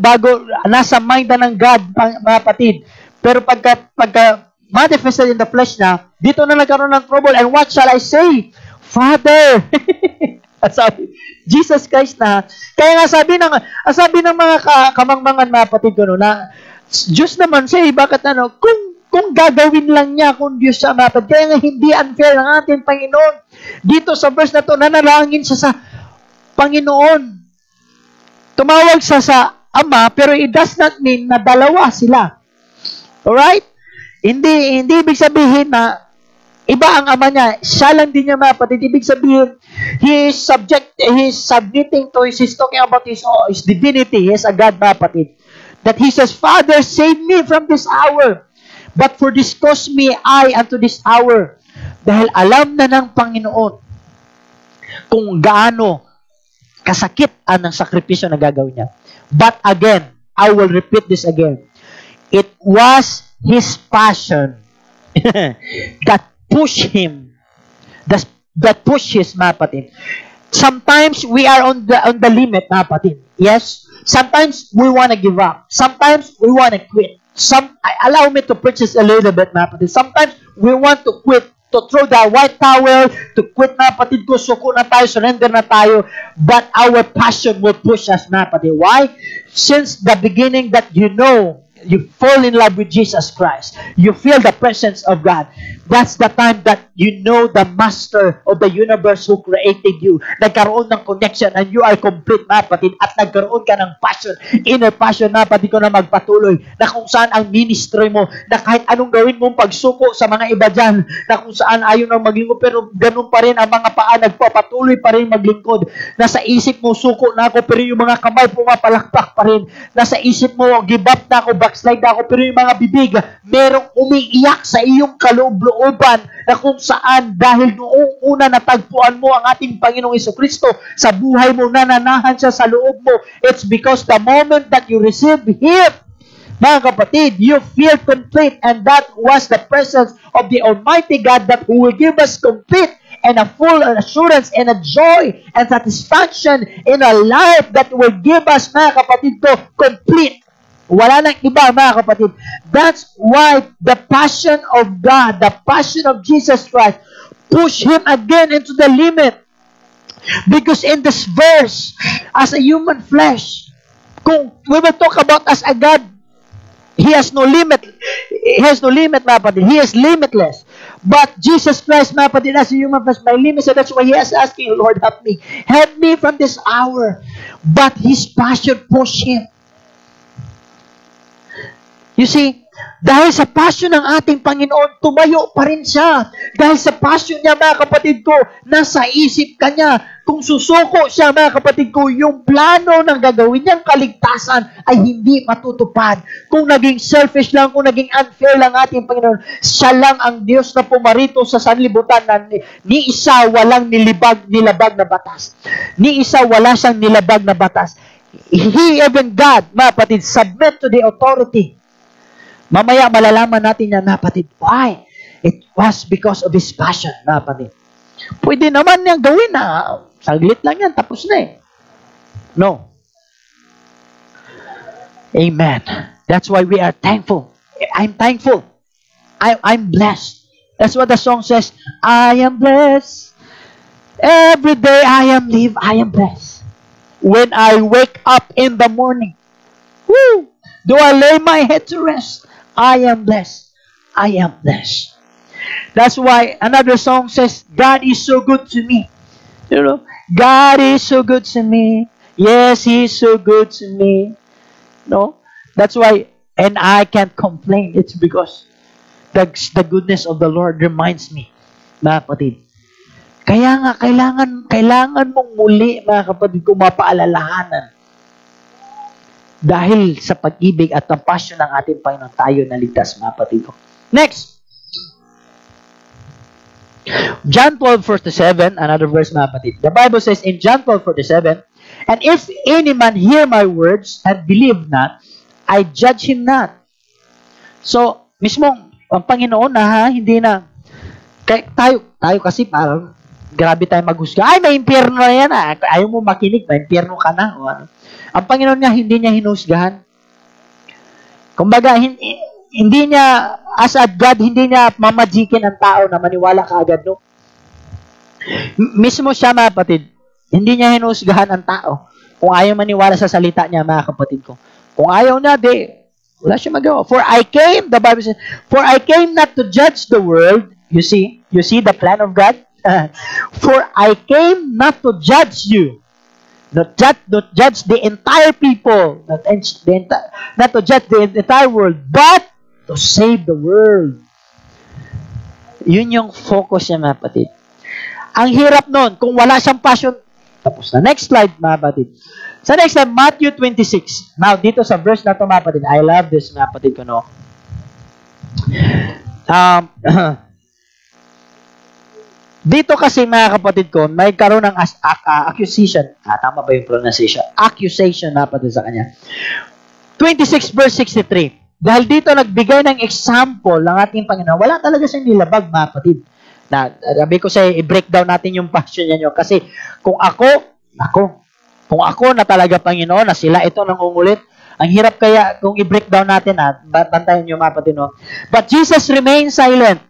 nasa mind na ng God, mga kapatid. Pero pagka manifested in the flesh na, dito na nagkaroon ng trouble. And what shall I say? Father. Sabi, Jesus Christ na. Kaya nga sabi ng mga kamangmangan, mga kapatid ko, no, na Diyos naman siya, bakit kung gagawin lang niya, kung Diyos siya, mga kapatid. Kaya nga hindi unfair ng ating Panginoon. Dito sa verse na to, nanalangin siya sa Panginoon. Tumawag siya sa Ama, pero it does not mean na dalawa sila. Alright? Hindi ibig sabihin na iba ang Ama niya. Siya lang din niya, mga kapatid. Ibig sabihin, he is submitting to he's talking about his divinity. He is a God, mga kapatid. That he says, Father, save me from this hour. But for this cause me I unto this hour. Dahil alam na ng Panginoon kung gaano kasakit ang sakripisyo na gagawin niya. But again, I will repeat this again. It was His passion that pushed Him, that pushes, mga kapatid. Sometimes we are on the limit, mga kapatid. Yes? Sometimes we want to give up. Sometimes we want to quit. Allow me to preach this a little bit, mga kapatid. Sometimes we want to quit, to throw the white towel, to quit, mga kapatid ko, suko na tayo, surrender na tayo. But our passion will push us, mga kapatid. Why? Since the beginning that you fall in love with Jesus Christ. You feel the presence of God. That's the time that you know the Master of the universe who created you. Nagkaroon ng connection and you are complete, mga kapatid. At nagkaroon ka ng passion, inner passion, mga kapatid ko, na magpatuloy. Na kung saan ang ministry mo, na kahit anong gawin mong pagsuko sa mga iba dyan, na kung saan ayaw nang maglingkod, pero ganun pa rin ang mga paa, nagpapatuloy pa rin maglingkod. Nasa isip mo, suko na ako, pero yung mga kamay pumapalakpak pa rin. Nasa isip mo, give up na ako, backslide na ako, pero yung mga bibig, merong umiiyak sa iyong kaloob-looban na kung saan dahil noong una natagpuan mo ang ating Panginoong Jesucristo sa buhay mo, nananahan siya sa loob mo. It's because the moment that you receive Him, mga kapatid, you feel complete, and that was the presence of the Almighty God that who will give us complete and a full assurance and a joy and satisfaction in a life that will give us, mga kapatid ko, complete. Wala nang iba, mga kapatid. That's why the passion of God, the passion of Jesus Christ, push Him again into the limit. Because in this verse, as a human flesh, kung we will talk about as a God, He has no limit. He has no limit, mga kapatid. He is limitless. But Jesus Christ, mga kapatid, as a human flesh, my limit. So that's why He is asking, Lord, help me. Help me from this hour. But His passion pushed Him. You see, dahil sa passion ng ating Panginoon, tumayo pa rin siya. Dahil sa passion niya, mga kapatid ko, nasa isip ka niya. Kung susuko siya, mga kapatid ko, yung plano ng gagawin niyang kaligtasan ay hindi matutupad. Kung naging selfish lang, kung naging unfair lang ating Panginoon, siya lang ang Diyos na pumarito sa sanlibutan na ni isa walang nilabag na batas. Ni isa wala siyang nilabag na batas. He, even God, mga kapatid, submit to the authority. Mamaya malalaman natin yan, mga kapatid. Why? It was because of His passion, mga kapatid. Pwede naman niyang gawin na saglit lang yan, tapos na eh. No. Amen. That's why we are thankful. I'm thankful. I'm blessed. That's what the song says. I am blessed. Every day I am blessed. When I wake up in the morning, do I lay my head to rest? I am blessed. I am blessed. That's why another song says, God is so good to me. You know, God is so good to me. Yes, He's so good to me. No? That's why, and I can't complain. It's because the goodness of the Lord reminds me, mga kapatid. Kaya nga, kailangan mong muli, mga kapatid, kung mapaalalahanan. Dahil sa pag-ibig at ang passion ng ating Panginoon, tayo naligtas, mga kapatid ko. Next. John 12:47, another verse, mga kapatid. The Bible says in John 12:47, and if any man hear my words and believe not, I judge him not. So, mismo, ang Panginoon na hindi na, tayo kasi parang, grabe tayo maghusga. Ay, may impyerno na yan. Ayaw mo makinig, may impyerno ka na. O ano. Ang Panginoon niya, hindi niya hinusgahan. Kumbaga, hindi niya, as a God, hindi niya mamajikin ang tao na maniwala ka agad, no? Mismo siya, mga kapatid, hindi niya hinusgahan ang tao kung ayaw maniwala sa salita niya, mga kapatid ko. Kung ayaw na, wala siya magawa. For I came, the Bible says, for I came not to judge the world. You see the plan of God? For I came not to judge you. Not judge the entire people. Not to judge the entire world, but to save the world. Yun yung focus niya, mga kapatid. Ang hirap nun, kung wala siyang passion, tapos na. Next slide, mga kapatid. Sa next slide, Matthew 26. Now, dito sa verse na ito, mga kapatid, I love this, mga kapatid ko, no? Dito kasi, mga kapatid ko, may karoon ng accusation. Tama ba yung pronunciation? Accusation, mga kapatid, sa kanya. 26 verse 63. Dahil dito nagbigay ng example ng ating Panginoon, wala talaga siyang nilabag, mga kapatid. Na, sabi ko sa'yo, i-breakdown natin yung passion niya. Kasi kung kung ako na talaga, Panginoon, na sila ito nangungulit, ang hirap kaya kung i-breakdown natin, bantayan nyo, mga kapatid, no? But Jesus remained silent.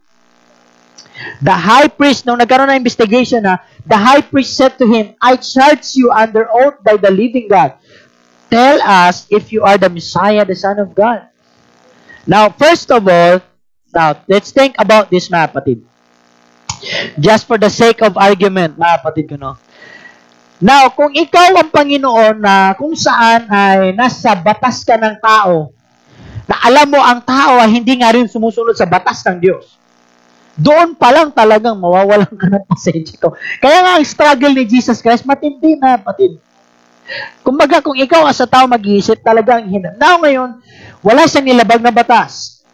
The high priest, nung nagkaroon ng investigation, the high priest said to him, I charge you under oath by the living God. Tell us if you are the Messiah, the Son of God. Now, first of all, let's think about this, mga kapatid. Just for the sake of argument, mga kapatid ko, no? Now, kung ikaw ang Panginoon na kung saan ay nasa batas ka ng tao, na alam mo ang tao ay hindi nga rin sumusunod sa batas ng Diyos, doon pa lang talagang mawawalan ka ng pasensya ko. Kaya nga ang struggle ni Jesus Christ, matindi, mga kapatid. Kumbaga, kung ikaw sa tao mag-iisip, talagang hinap. Now, ngayon, wala siyang nilabag na batas.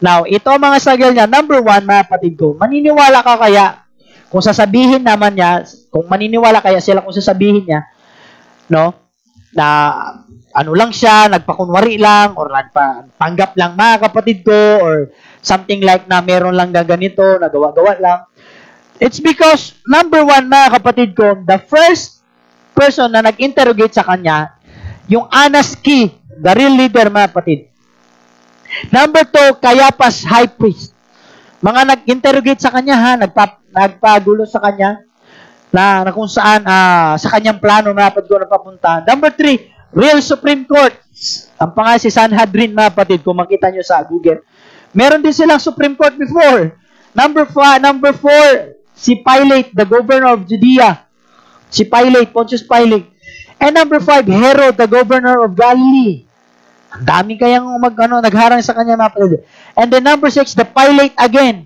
Now, ito ang mga struggle niya. Number one, mga kapatid ko, maniniwala ka kaya kung sasabihin naman niya, kung maniniwala kaya sila kung sasabihin niya, no, na ano lang siya, nagpakunwari lang, or nagpanggap lang, mga kapatid ko, or something like na meron lang ganito, nagawa-gawa lang. It's because, number one, mga kapatid ko, the first person na nag-interrogate sa kanya, yung Annas key, the real leader, mga kapatid. Number two, Caiaphas, high priest. Mga nag-interrogate sa kanya, nagpagulo sa kanya, na kung saan, sa kanyang plano, mga kapatid ko, na papunta. Number three, real Supreme Court. Ang pangalan si Sanhedrin, mga kapatid, kung makita nyo sa Google. Meron din silang Supreme Court before. Number four, si Pilate, the governor of Judea. Si Pilate, Pontius Pilate. And number five, Herod, the governor of Galilee. Ang dami kayang nagharang sa kanya, mga kapatid. And then number six, the Pilate again.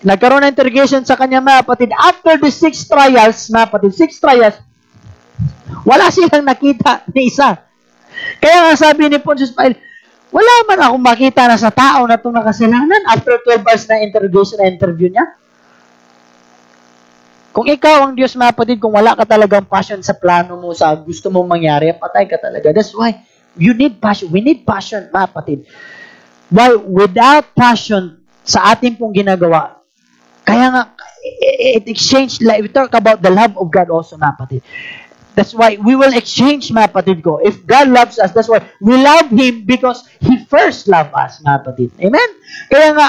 Nagkaroon ng interrogation sa kanya, mga kapatid. After the 6 trials, mga kapatid, 6 trials, wala silang nakita ni isa. Kaya nga sabi ni Pontius Pilate, wala man akong makita na sa tao na itong nakasalanan after 12 hours na interrogation na interview niya. Kung ikaw ang Diyos, mga kapatid, kung wala ka talagang passion sa plano mo, sa gusto mong mangyari, patay ka talaga. That's why you need passion. We need passion, mga kapatid. Why? Without passion sa ating pong ginagawa, kaya nga, it exchange, like, we talk about the love of God also, mga kapatid. That's why we will exchange, mga kapatid ko. If God loves us, that's why we love Him because He first loved us, mga kapatid. Amen? Kaya nga,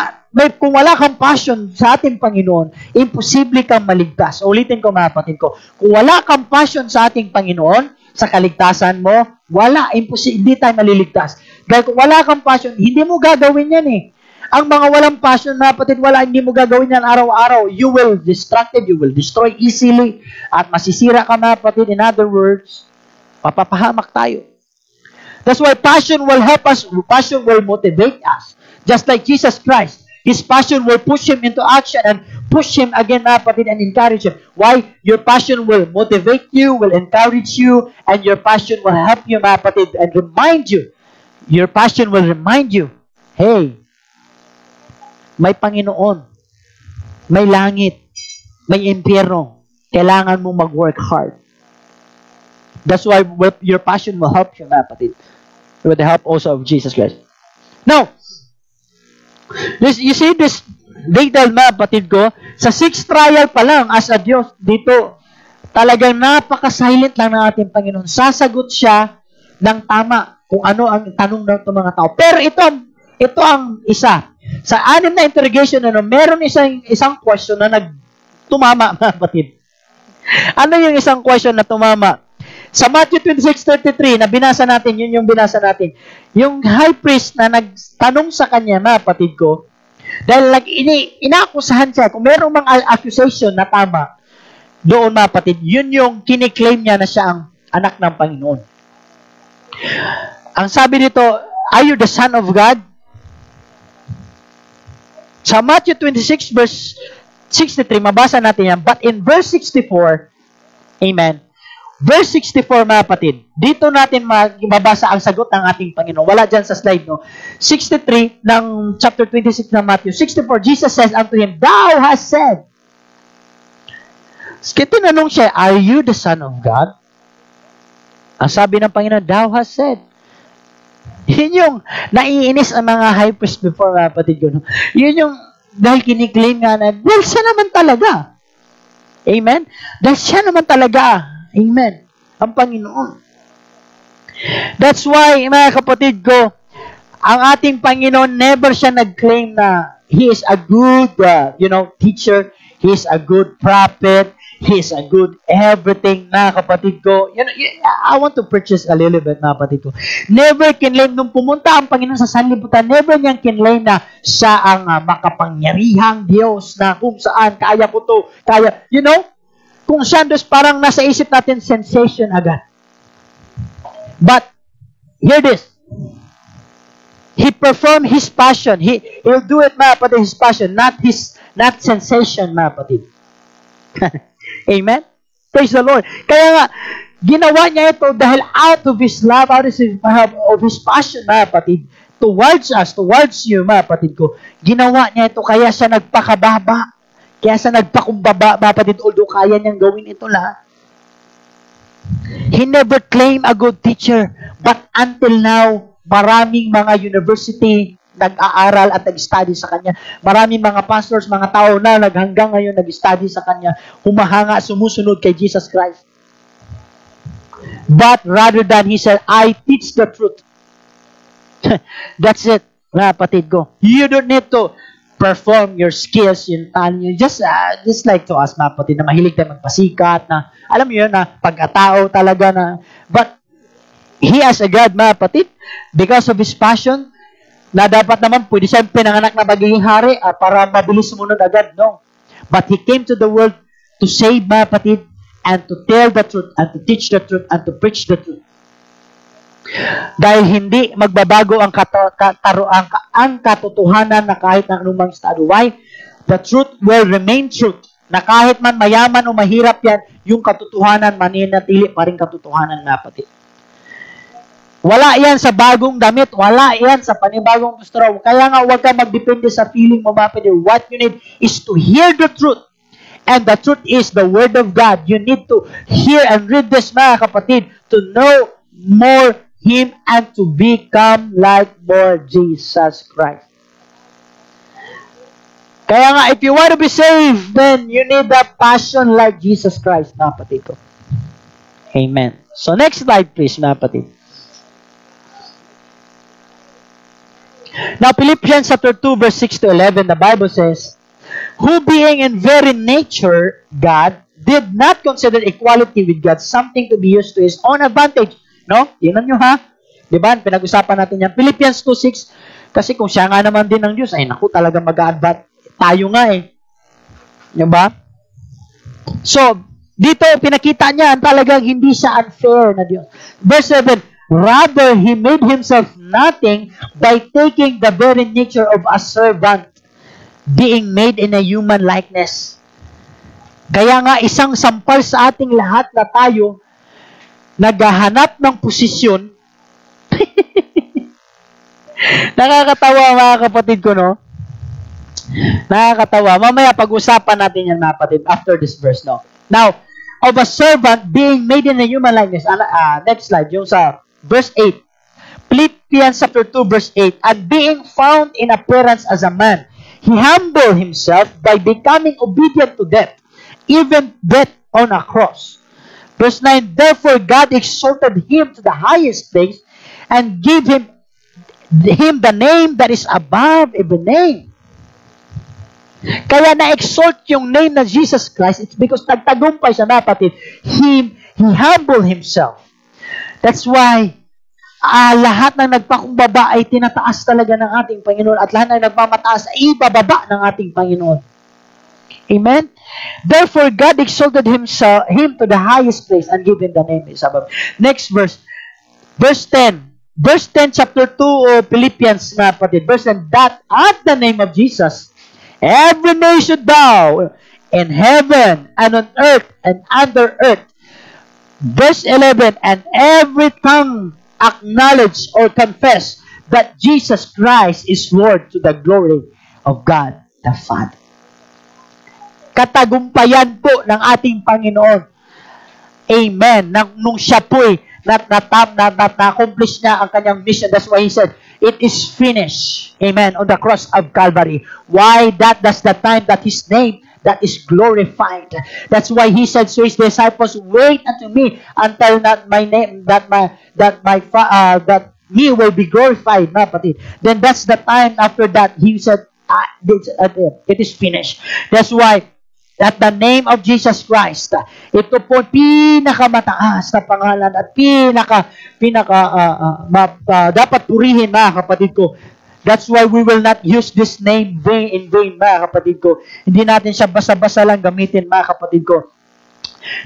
kung wala kang passion sa ating Panginoon, imposible kang maligtas. Ulitin ko, mga kapatid ko. Kung wala kang passion sa ating Panginoon, sa kaligtasan mo, wala, imposible, hindi tayo maliligtas. Dahil kung wala kang passion, hindi mo gagawin yan eh. Ang mga walang passion, mga kapatid, hindi mo gagawin yan araw-araw. You will distracted, you will destroy easily, at masisira ka, mga kapatid. In other words, mapapahamak tayo. That's why passion will help us. Passion will motivate us. Just like Jesus Christ. His passion will push him into action and push him again, mga kapatid, and encourage him. Why? Your passion will motivate you, will encourage you, and your passion will help you, mga kapatid, and remind you. Your passion will remind you, hey, may Panginoon, may langit, may impyerno. Kailangan mong mag-work hard. That's why your passion will help you, mga kapatid, with the help also of Jesus Christ. Now, you see this detail, mga kapatid ko, sa 6th trial pa lang as a Diyos dito, talagang napaka-silent lang ng ating Panginoon. Sasagot siya ng tama kung ano ang tanong ng mga tao. Pero ito ang isa. Sa 6 na interrogation, meron isang question na nagtumama, mga kapatid. Ano yung isang question na tumama? Sa Matthew 26:33, na binasa natin, yun yung binasa natin. Yung high priest na nagtanong sa kanya, mga kapatid ko, dahil inaakusahan siya, kung merong mga accusation na tama, doon, mga kapatid, yun yung kiniklaim niya na siya ang anak ng Panginoon. Ang sabi dito, are you the Son of God? Sa Matthew 26, verse 63, mabasa natin yan. But in verse 64, amen, verse 64, mga kapatid, dito natin mabasa ang sagot ng ating Panginoon. Wala dyan sa slide, no? 63 ng chapter 26 ng Matthew. 64, Jesus says unto him, Thou hast said. Tinanong siya, are you the Son of God? Ang sabi ng Panginoon, Thou hast said. Yun yung naiinis ang mga high priest before, mga kapatid ko. No? Yun yung, dahil kiniklaim nga na, dahil siya naman talaga. Amen? Dahil siya naman talaga. Amen. Ang Panginoon. That's why, mga kapatid ko, ang ating Panginoon, never siya nag-claim na He is a good, teacher. He is a good prophet. He is a good everything, mga kapatid ko. I want to purchase a little bit, mga kapatid ko. Never kinlaim, nung pumunta ang Panginoon sa sanlibutan, never niyang kinlaim na siya ang makapangyarihang Diyos na kung saan, kaya ko to, kaya, kung siya dos parang nasa isip natin, sensation agad. But, hear this. He performed His passion. He'll do it, mga kapatid, His passion, not sensation, mga kapatid. Amen? Praise the Lord. Kaya nga, ginawa niya ito dahil out of His love, out of His passion, mga kapatid, towards us, towards you, mga kapatid ko, ginawa niya ito, kaya siya nagpakababa. Kaya siya nagpakumbaba, mga kapatid, although kaya niyang gawin ito lahat. He never claimed a good teacher, but until now, maraming mga university nag-aaral at nag-study sa kanya. Maraming mga pastors, mga tao na hanggang ngayon nag-study sa kanya, humahanga, sumusunod kay Jesus Christ. But rather than he said, I teach the truth. That's it, mga kapatid ko. You don't need to perform your skills, yung talent. Just like to us, mga kapatid, na mahilig tayo magpasikat, na alam mo yun, na pagkatao talaga na. But He as a God, mga kapatid, because of His passion, na dapat naman pwede siyang pinanganak na magiging hari para mabilis sumunod agad. No. But He came to the world to save, mga kapatid, and to tell the truth, and to teach the truth, and to preach the truth. Dahil hindi magbabago ang katotohanan na kahit na anumang estado. Why? The truth will remain truth. Na kahit man mayaman o mahirap yan, yung katotohanan maninatili pa rin katotohanan, mga kapatid. Wala yan sa bagong damit. Wala yan sa panibagong pastor. Kaya nga, huwag ka magdepende sa feeling mo, mga kapatid. What you need is to hear the truth. And the truth is the Word of God. You need to hear and read this, mga kapatid, to know more Him and to become like more Jesus Christ. Kaya nga, if you want to be saved, then you need that passion like Jesus Christ, mga kapatid ko. Amen. So, next slide, please, mga kapatid. Now, Philippians chapter 2, verse 6 to 11, the Bible says, who being in very nature God, did not consider equality with God something to be used to His own advantage. No? Tingnan nyo ha. Di ba? Pinag-usapan natin yan. Philippians 2:6. Kasi kung siya nga naman din ng Diyos, ay naku, talaga mag-a-advance. Tayo nga eh. Di ba? So, dito pinakita niya talagang hindi siya unfair na Diyos. Verse 7, rather, He made Himself nothing by taking the very nature of a servant, being made in a human likeness. Kaya nga, isang sampal sa ating lahat na tayo, naghahanap ng posisyon. Nakakatawa mga kapatid ko, no? Nakakatawa. Mamaya pag-usapan natin yan mga kapatid after this verse, no? Now, of a servant being made in a human likeness. Next slide, yung sa verse 8. Philippians chapter 2 verse 8. And being found in appearance as a man, He humbled Himself by becoming obedient to death, even death on a cross. Verse 9, therefore God exalted Him to the highest place and gave Him the name that is above every name. Kaya na-exalt yung name na Jesus Christ, it's because nagtagumpay siya, kapatid. He humbled Himself. That's why lahat ng nagpakumbaba ay tinataas talaga ng ating Panginoon at lahat ng nagmamataas ay ibababa ng ating Panginoon. Amen? Therefore, God exalted Him to the highest place and gave Him the name is above. Next verse. Verse 10. Verse 10, chapter 2 of Philippians, na kapatid. Verse 10, that at the name of Jesus, every knee should bow in heaven and on earth and under earth. Verse 11, and every tongue acknowledge or confess that Jesus Christ is Lord to the glory of God the Father. Katagumpayan po ng ating Panginoon. Amen. Nung siya po'y na-accomplish niya ang kanyang mission. That's why He said, it is finished. Amen. On the cross of Calvary. Why? That's the time that His name that is glorified. That's why He said to His disciples, wait unto me until that my name, that me will be glorified. Then that's the time after that He said, it is finished. That's why at the name of Jesus Christ, ito po pinakamataas na pangalan at dapat purihin, mga kapatid ko. That's why we will not use this name in vain, mga kapatid ko. Hindi natin siya basa-basa lang gamitin, mga kapatid ko.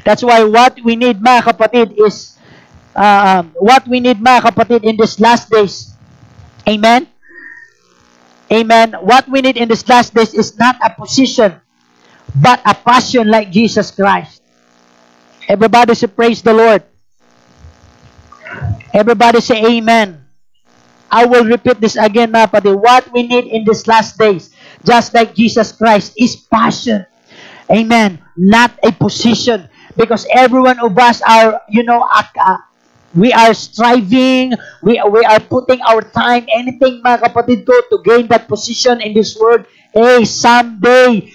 That's why what we need, mga kapatid, is in these last days. Amen? Amen. What we need in these last days is not a position, but a passion like Jesus Christ. Everybody say, praise the Lord. Everybody say, amen. I will repeat this again, mga kapatid. What we need in these last days, just like Jesus Christ, is passion. Amen. Not a position. Because every one of us are, we are striving, we are putting our time, anything, mga kapatid ko, to gain that position in this world. Hey, someday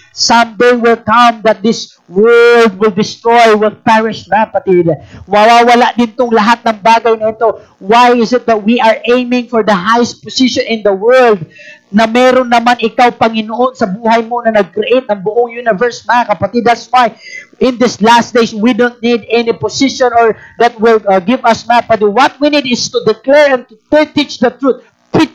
will come that this world will destroy, will perish, na kapatid. Wawawala din tong lahat ng bagay na ito. Why is it that we are aiming for the highest position in the world na meron naman ikaw, Panginoon, sa buhay mo na nag-create ng buong universe, mga kapatid? That's why in this last days, we don't need any position or that will give us, mga kapatid. What we need is to declare and to teach the truth.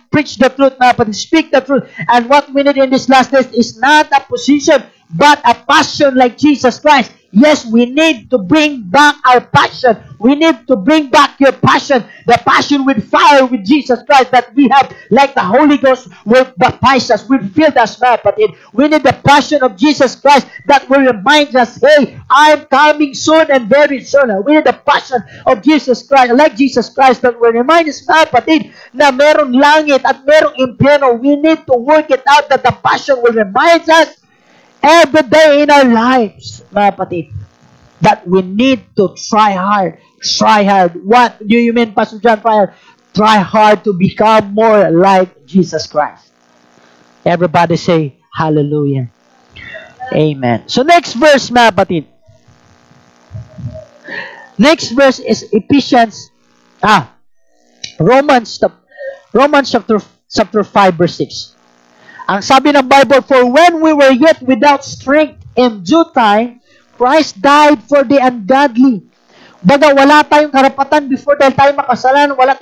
Preach the truth, mga kapatid. Speak the truth. And what we need in this last days is not a position, but a passion like Jesus Christ. Yes, we need to bring back our passion. We need to bring back your passion. The passion with fire with Jesus Christ that we have, like the Holy Ghost will baptize us, will fill us, mga kapatid. We need the passion of Jesus Christ that will remind us, hey, I'm coming soon and very soon. We need the passion of Jesus Christ, like Jesus Christ, that will remind us, mga kapatid, na merong langit at merong impyerno. We need to work it out that the passion will remind us every day in our lives, mga kapatid, that we need to try hard. Try hard. What do you mean, Pastor John? Try hard to become more like Jesus Christ. Everybody say, hallelujah. Amen. So next verse, mga kapatid. Next verse is Romans chapter 5 verse 6. Ang sabi ng Bible, for when we were yet without strength, in due time, Christ died for the ungodly. Baga, wala tayong karapatan before dahil tayo makasalanan, wala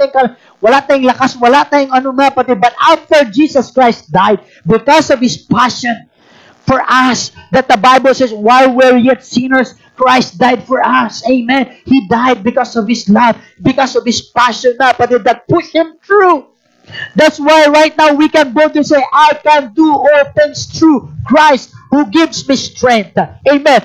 tayong lakas, wala tayong ano mga kapatid. But after Jesus Christ died, because of His passion for us, that the Bible says, while we're yet sinners, Christ died for us. Amen. He died because of His love, because of His passion mga kapatid, that pushed Him through. That's why right now we can boldly say, I can do all things through Christ who gives me strength. Amen.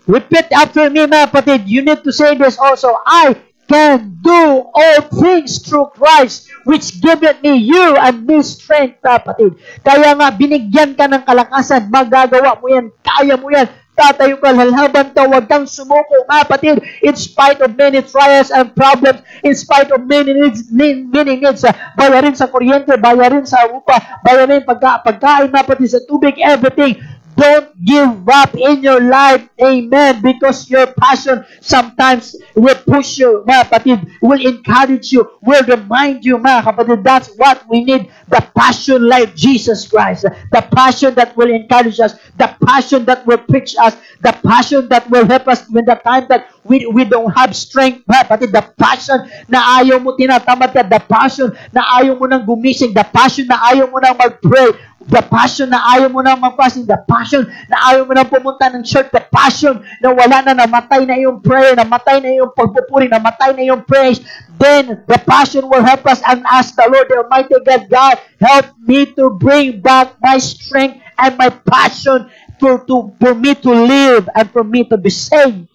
Repeat after me, mga kapatid. You need to say this also. I can do all things through Christ which giveth me you and me strength, kapatid. Kaya nga, binigyan ka ng kalakasan. Magagawa mo yan. Kaya mo yan. Tatayo ka, lalaban ka, huwag kang sumuko, kapatid. In spite of many trials and problems, in spite of many needs, bayarin sa kuryente, bayarin sa upa, bayarin pagkain, kapatid, sa tubig, everything. Don't give up in your life. Amen. Because your passion sometimes will push you, mga kapatid, will encourage you, will remind you, mga kapatid. That's what we need. The passion like Jesus Christ. The passion that will encourage us. The passion that will preach us. The passion that will help us when the time that we don't have strength, mga kapatid. The passion na ayaw mo tinatamad ka. The passion na ayaw mo nang gumising. The passion na ayaw mo nang mag-pray. The passion na ayaw mo nang mag-fasting. The passion na ayaw mo nang pumunta ng church. The passion na wala na, namatay na yung prayer, namatay na yung pagpupuri, namatay na yung praise. Then, the passion will help us and ask the Lord, the Almighty God, God, help me to bring back my strength and my passion for me to live and for me to be saved.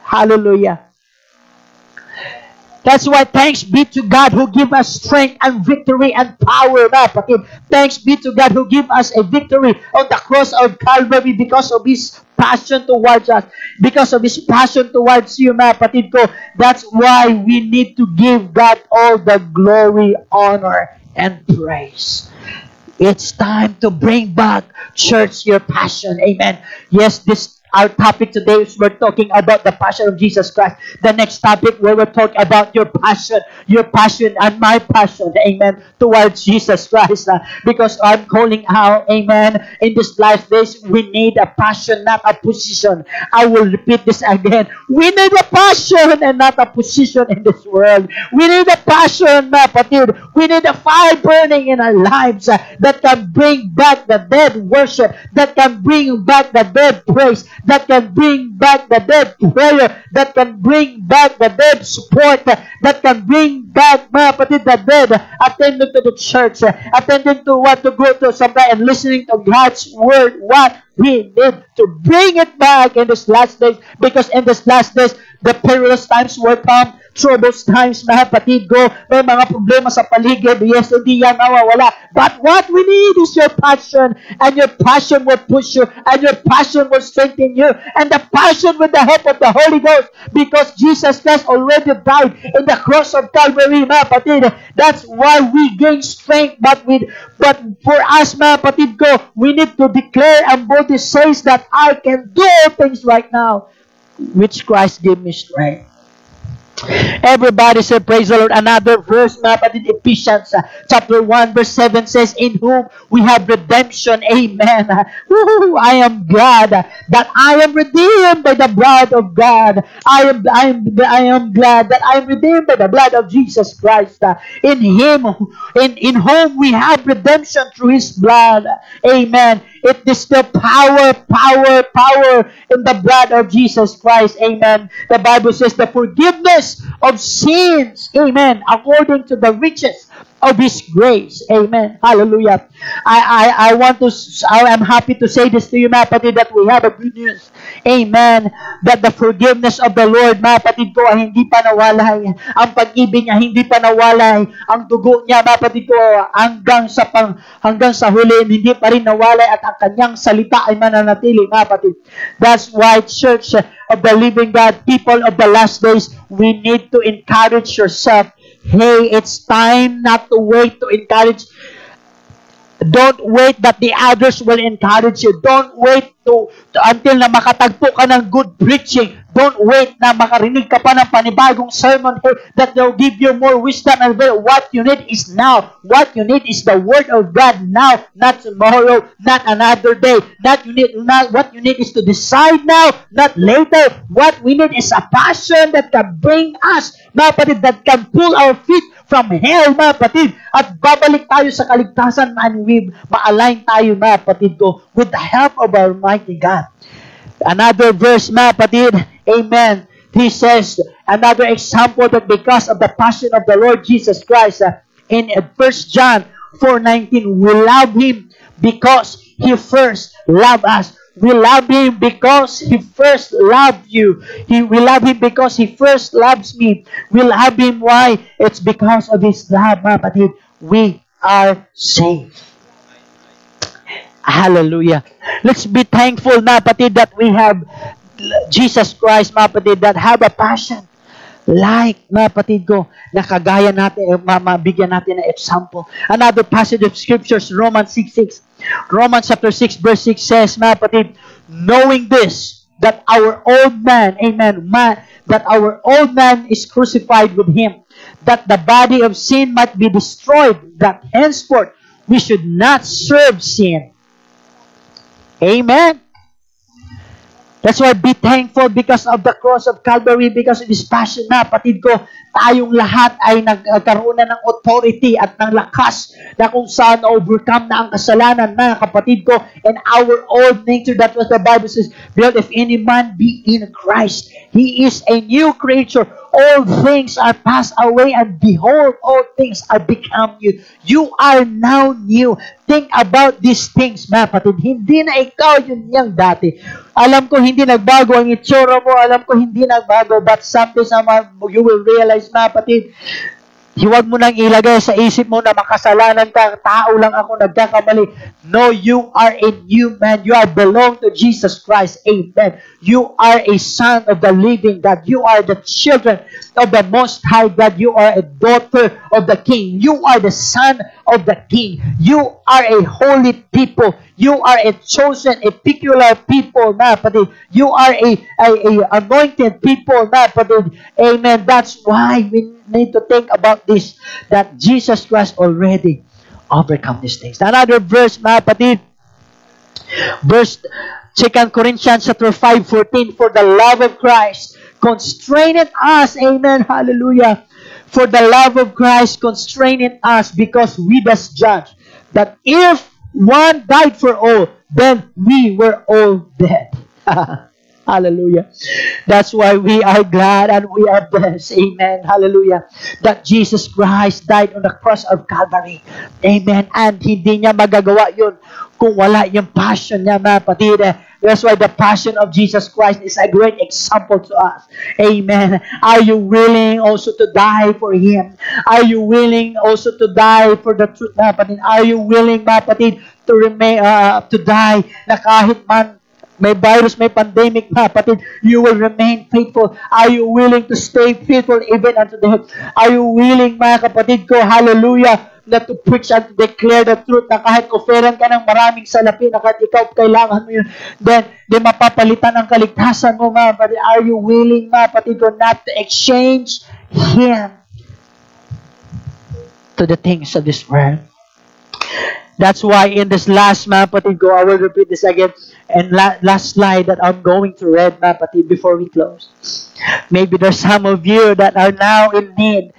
Hallelujah. That's why thanks be to God who give us strength and victory and power. Thanks be to God who give us a victory on the cross of Calvary because of His passion towards us. Because of His passion towards you, mga kapatid ko. That's why we need to give God all the glory, honor, and praise. It's time to bring back, church, your passion. Amen. Yes, our topic today is we're talking about the passion of Jesus Christ. The next topic where we'll talk about your passion and my passion, amen, towards Jesus Christ. Because I'm calling out, amen, in this last days, we need a passion, not a position. I will repeat this again. We need a passion and not a position in this world. We need a passion, my kapatid. We need a fire burning in our lives that can bring back the dead worship, that can bring back the dead praise, that can bring back the dead prayer, that can bring back the dead support, that can bring back, mga kapatid, the dead attending to the church, attending to what to go to someday and listening to God's word. What we need to bring it back in this last days, because in this last days, the perilous times will come. Troubles times, mga kapatid ko, may mga problema sa paligid. Yes, hindi yan nawawala. But what we need is your passion, and your passion will push you, and your passion will strengthen you, and the passion with the help of the Holy Ghost, because Jesus Christ already died in the cross of Calvary, mga kapatid. That's why we gain strength, but for us, mga kapatid ko, we need to declare and boldly say that I can do all things right now, which Christ gave me strength. Everybody say praise the Lord. Another verse, mga kapatid, Ephesians chapter 1 verse 7 says, in whom we have redemption. Amen. Woo-hoo, I am glad that I am redeemed by the blood of God. I am glad that I am redeemed by the blood of Jesus Christ. In Him, in whom we have redemption through His blood. Amen. It is the power in the blood of Jesus Christ. Amen. The Bible says the forgiveness of sins. Amen. According to the riches of His grace. Amen. Hallelujah. I am happy to say this to you, mga kapatid, that we have a good news. Amen. That the forgiveness of the Lord, mga kapatid ko, ay hindi pa nawalay. Ang pag-ibig niya hindi pa nawalay. Ang dugo niya, mga kapatid ko, hanggang sa huli, hindi pa rin nawalay, at ang kanyang salita ay mananatili, mga kapatid. That's why, church of the living God, people of the last days, we need to encourage yourself. Hey, it's time not to wait to encourage Don't wait that the others will encourage you. Don't wait until na makatagpo ka ng good preaching. Don't wait na makarinig ka pa ng panibagong sermon here that will give you more wisdom and what you need is now. What you need is the Word of God now, not tomorrow, not another day. Not what you need is to decide now, not later. What we need is a passion that can bring us, mga kapatid, that can pull our feet from hell, mga kapatid, at babalik tayo sa kaligtasan and ma-align tayo, mga kapatid ko, with the help of our mighty God. Another verse, mga kapatid, amen. He says, another example that because of the passion of the Lord Jesus Christ, in 1 John 4:19, we love Him because He first loved us. We love Him because He first loved you. We love Him because He first loves me. We love Him. Why? It's because of His love, mga kapatid. We are saved. Hallelujah. Let's be thankful, mga kapatid, that we have Jesus Christ, mga kapatid, that have a passion. Like, mga kapatid ko, na kagaya natin, mabigyan natin ng example. Another passage of scriptures, Romans 6:6. Romans chapter 6 verse 6 says, mga kapatid, knowing this, that our old man, amen, that our old man is crucified with Him, that the body of sin might be destroyed, that henceforth we should not serve sin. Amen. That's why be thankful because of the cross of Calvary, because of His passion, na kapatid ko, tayong lahat ay nagkaroon na ng authority at ng lakas na kung saan overcome na ang kasalanan, na kapatid ko, and our old nature. That was the Bible says, behold, if any man be in Christ, he is a new creature. All things are passed away, and behold, all things are become new. You are now new. Think about these things, mga kapatid. Hindi na ikaw yun yang dati. Alam ko hindi nagbago ang itsura mo. Alam ko hindi nagbago. But someday, you will realize, mga kapatid, huwag mo nang ilagay sa isip mo na makasalanan ka, tao lang ako, nagkakamali. No, you are a new man. You are belong to Jesus Christ. Amen. You are a son of the living God. You are the children of the Most High God. You are a daughter of the King. You are the son of the King. You are a holy people. You are a chosen, a peculiar people, na kapatid. You are a anointed people, na kapatid. Amen. That's why we need to think about this, that Jesus Christ already overcome these things. Another verse, mga kapatid, verse 2 Corinthians chapter 5:14, for the love of Christ constraineth us, amen, hallelujah, for the love of Christ constraineth us, because we thus judge, that if one died for all, then we were all dead. Hallelujah. That's why we are glad and we are blessed. Amen. Hallelujah. That Jesus Christ died on the cross of Calvary. Amen. And hindi niya magagawa yun kung wala yung passion niya, mga kapatid. That's why the passion of Jesus Christ is a great example to us. Amen. Are you willing also to die for Him? Are you willing also to die for the truth, mga kapatid? Are you willing, mga kapatid, to remain, to die na kahit man may virus, may pandemic, mga kapatid, you will remain faithful? Are you willing to stay faithful even unto the end? Are you willing, mga kapatid ko, hallelujah, na to preach and to declare the truth, na kahit offeran ka ng maraming salapi, na kahit ikaw kailangan mo yun, then mapapalitan ang kaligtasan mo, mga kapatid. Are you willing, mga kapatid ko, not to exchange Him to the things of this world? That's why in this last, mga kapatid ko, I will repeat this again, and last slide that I'm going to read, mga kapatid, before we close. Maybe there's some of you that are now in need.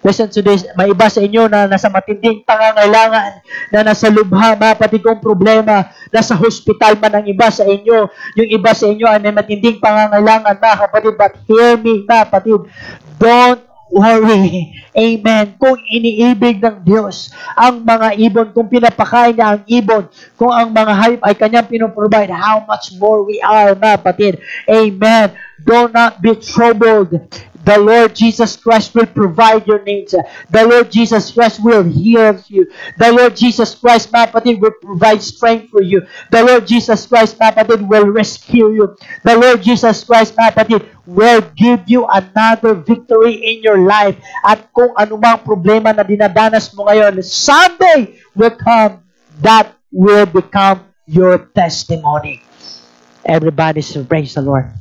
Listen to this, may iba sa inyo na nasa matinding pangangailangan, na nasa lubha, mga kapatid kong problema, nasa hospital man ang iba sa inyo. Yung iba sa inyo ay may matinding pangangailangan, mga kapatid, but hear me, mga kapatid, don't worry. Amen. Kung iniibig ng Diyos ang mga ibon, kung pinapakain niya ang ibon, kung ang mga hayop ay kanyang pinoprovide, how much more we are, mga kapatid. Amen. Do not be troubled. The Lord Jesus Christ will provide your needs. The Lord Jesus Christ will heal you. The Lord Jesus Christ, mga kapatid, will provide strength for you. The Lord Jesus Christ, mga kapatid, will rescue you. The Lord Jesus Christ, mga kapatid, will give you another victory in your life. At kung anumang problema na dinadanas mo ngayon, someday will come that will become your testimony. Everybody say, praise the Lord.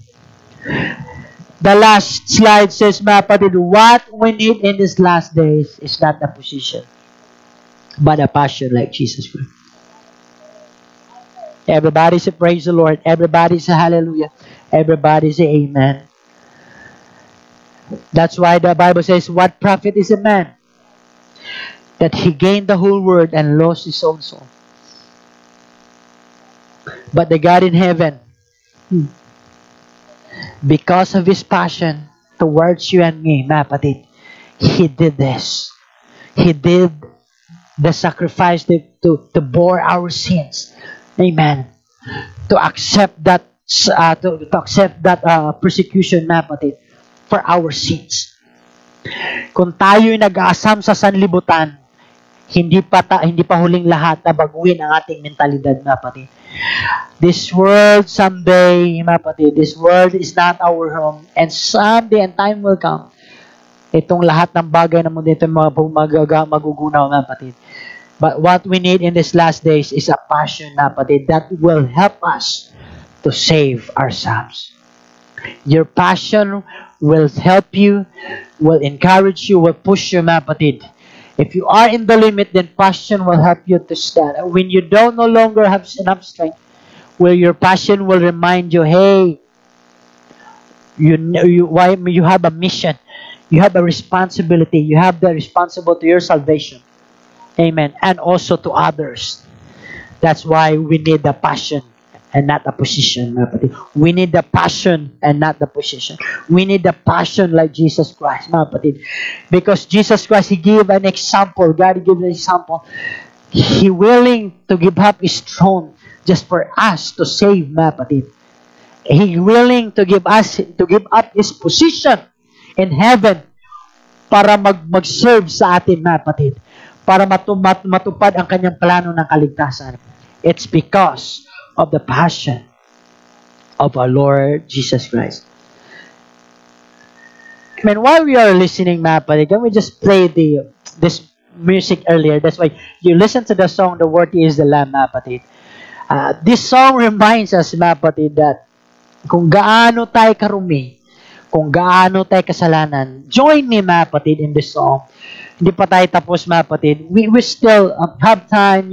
The last slide says, mga kapatid, what we need in these last days is not a position, but a passion like Jesus Christ. Everybody say, praise the Lord. Everybody say, hallelujah. Everybody say, amen. That's why the Bible says, what profit is a man that he gained the whole world and lost his own soul? But the God in heaven, because of His passion towards you and me, mga kapatid, He did this. He did the sacrifice to bore our sins. Amen. To accept that persecution, mga kapatid, for our sins. Kung tayo'y nag-aasam sa sanlibutan, hindi pa huling lahat na baguhin ang ating mentalidad, mga kapatid. This world someday, mga kapatid, this world is not our home, and someday and time will come. Itong lahat ng bagay na mundo ito magugunaw, mga kapatid. But what we need in these last days is a passion, mga kapatid, that will help us to save ourselves. Your passion will help you, will encourage you, will push you, mga kapatid. If you are in the limit, then passion will help you to stand. When you don't no longer have enough strength, well, your passion will remind you, hey, you have a mission, you have a responsibility, you have the responsibility to your salvation. Amen. And also to others. That's why we need the passion and not the position. We need the passion and not the position. We need the passion like Jesus Christ. Because Jesus Christ, He gave an example. God gave an example. He willing to give up His throne just for us to save. He willing to give up His position in heaven para mag-serve sa atin, mga kapatid. Para matupad ang kanyang plano ng kaligtasan. It's because of the passion of our Lord Jesus Christ. I mean, while we are listening, mga kapatid, can we just play this music earlier? That's why you listen to the song, The Worthy is the Lamb, mga kapatid. This song reminds us, mga kapatid, that kung gaano tayo karumi, kung gaano tayo kasalanan, join me, mga kapatid, in this song. Hindi pa tayo tapos, mga kapatid. We still have time,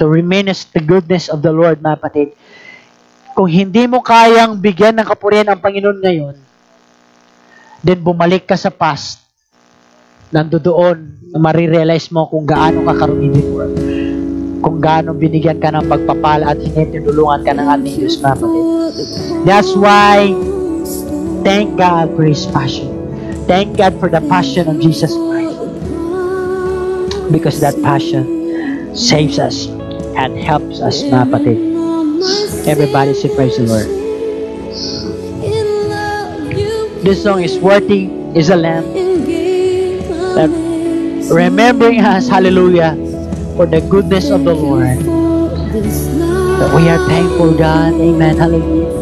to reminisce the goodness of the Lord, mga kapatid. Kung hindi mo kayang bigyan ng kapurihan ang Panginoon ngayon, then bumalik ka sa past. Nandoon, marirealize mo kung gaano ka karumi before. Kung gaano binigyan ka ng pagpapala at tinulungan ka ng ating Diyos, mga kapatid. That's why, thank God for His passion. Thank God for the passion of Jesus Christ. Because that passion saves us and helps us, mga kapatid. Everybody say, praise the Lord. This song is Worthy is a Lamb. Remembering us, hallelujah, for the goodness of the Lord. That we are thankful, God. Amen. Hallelujah.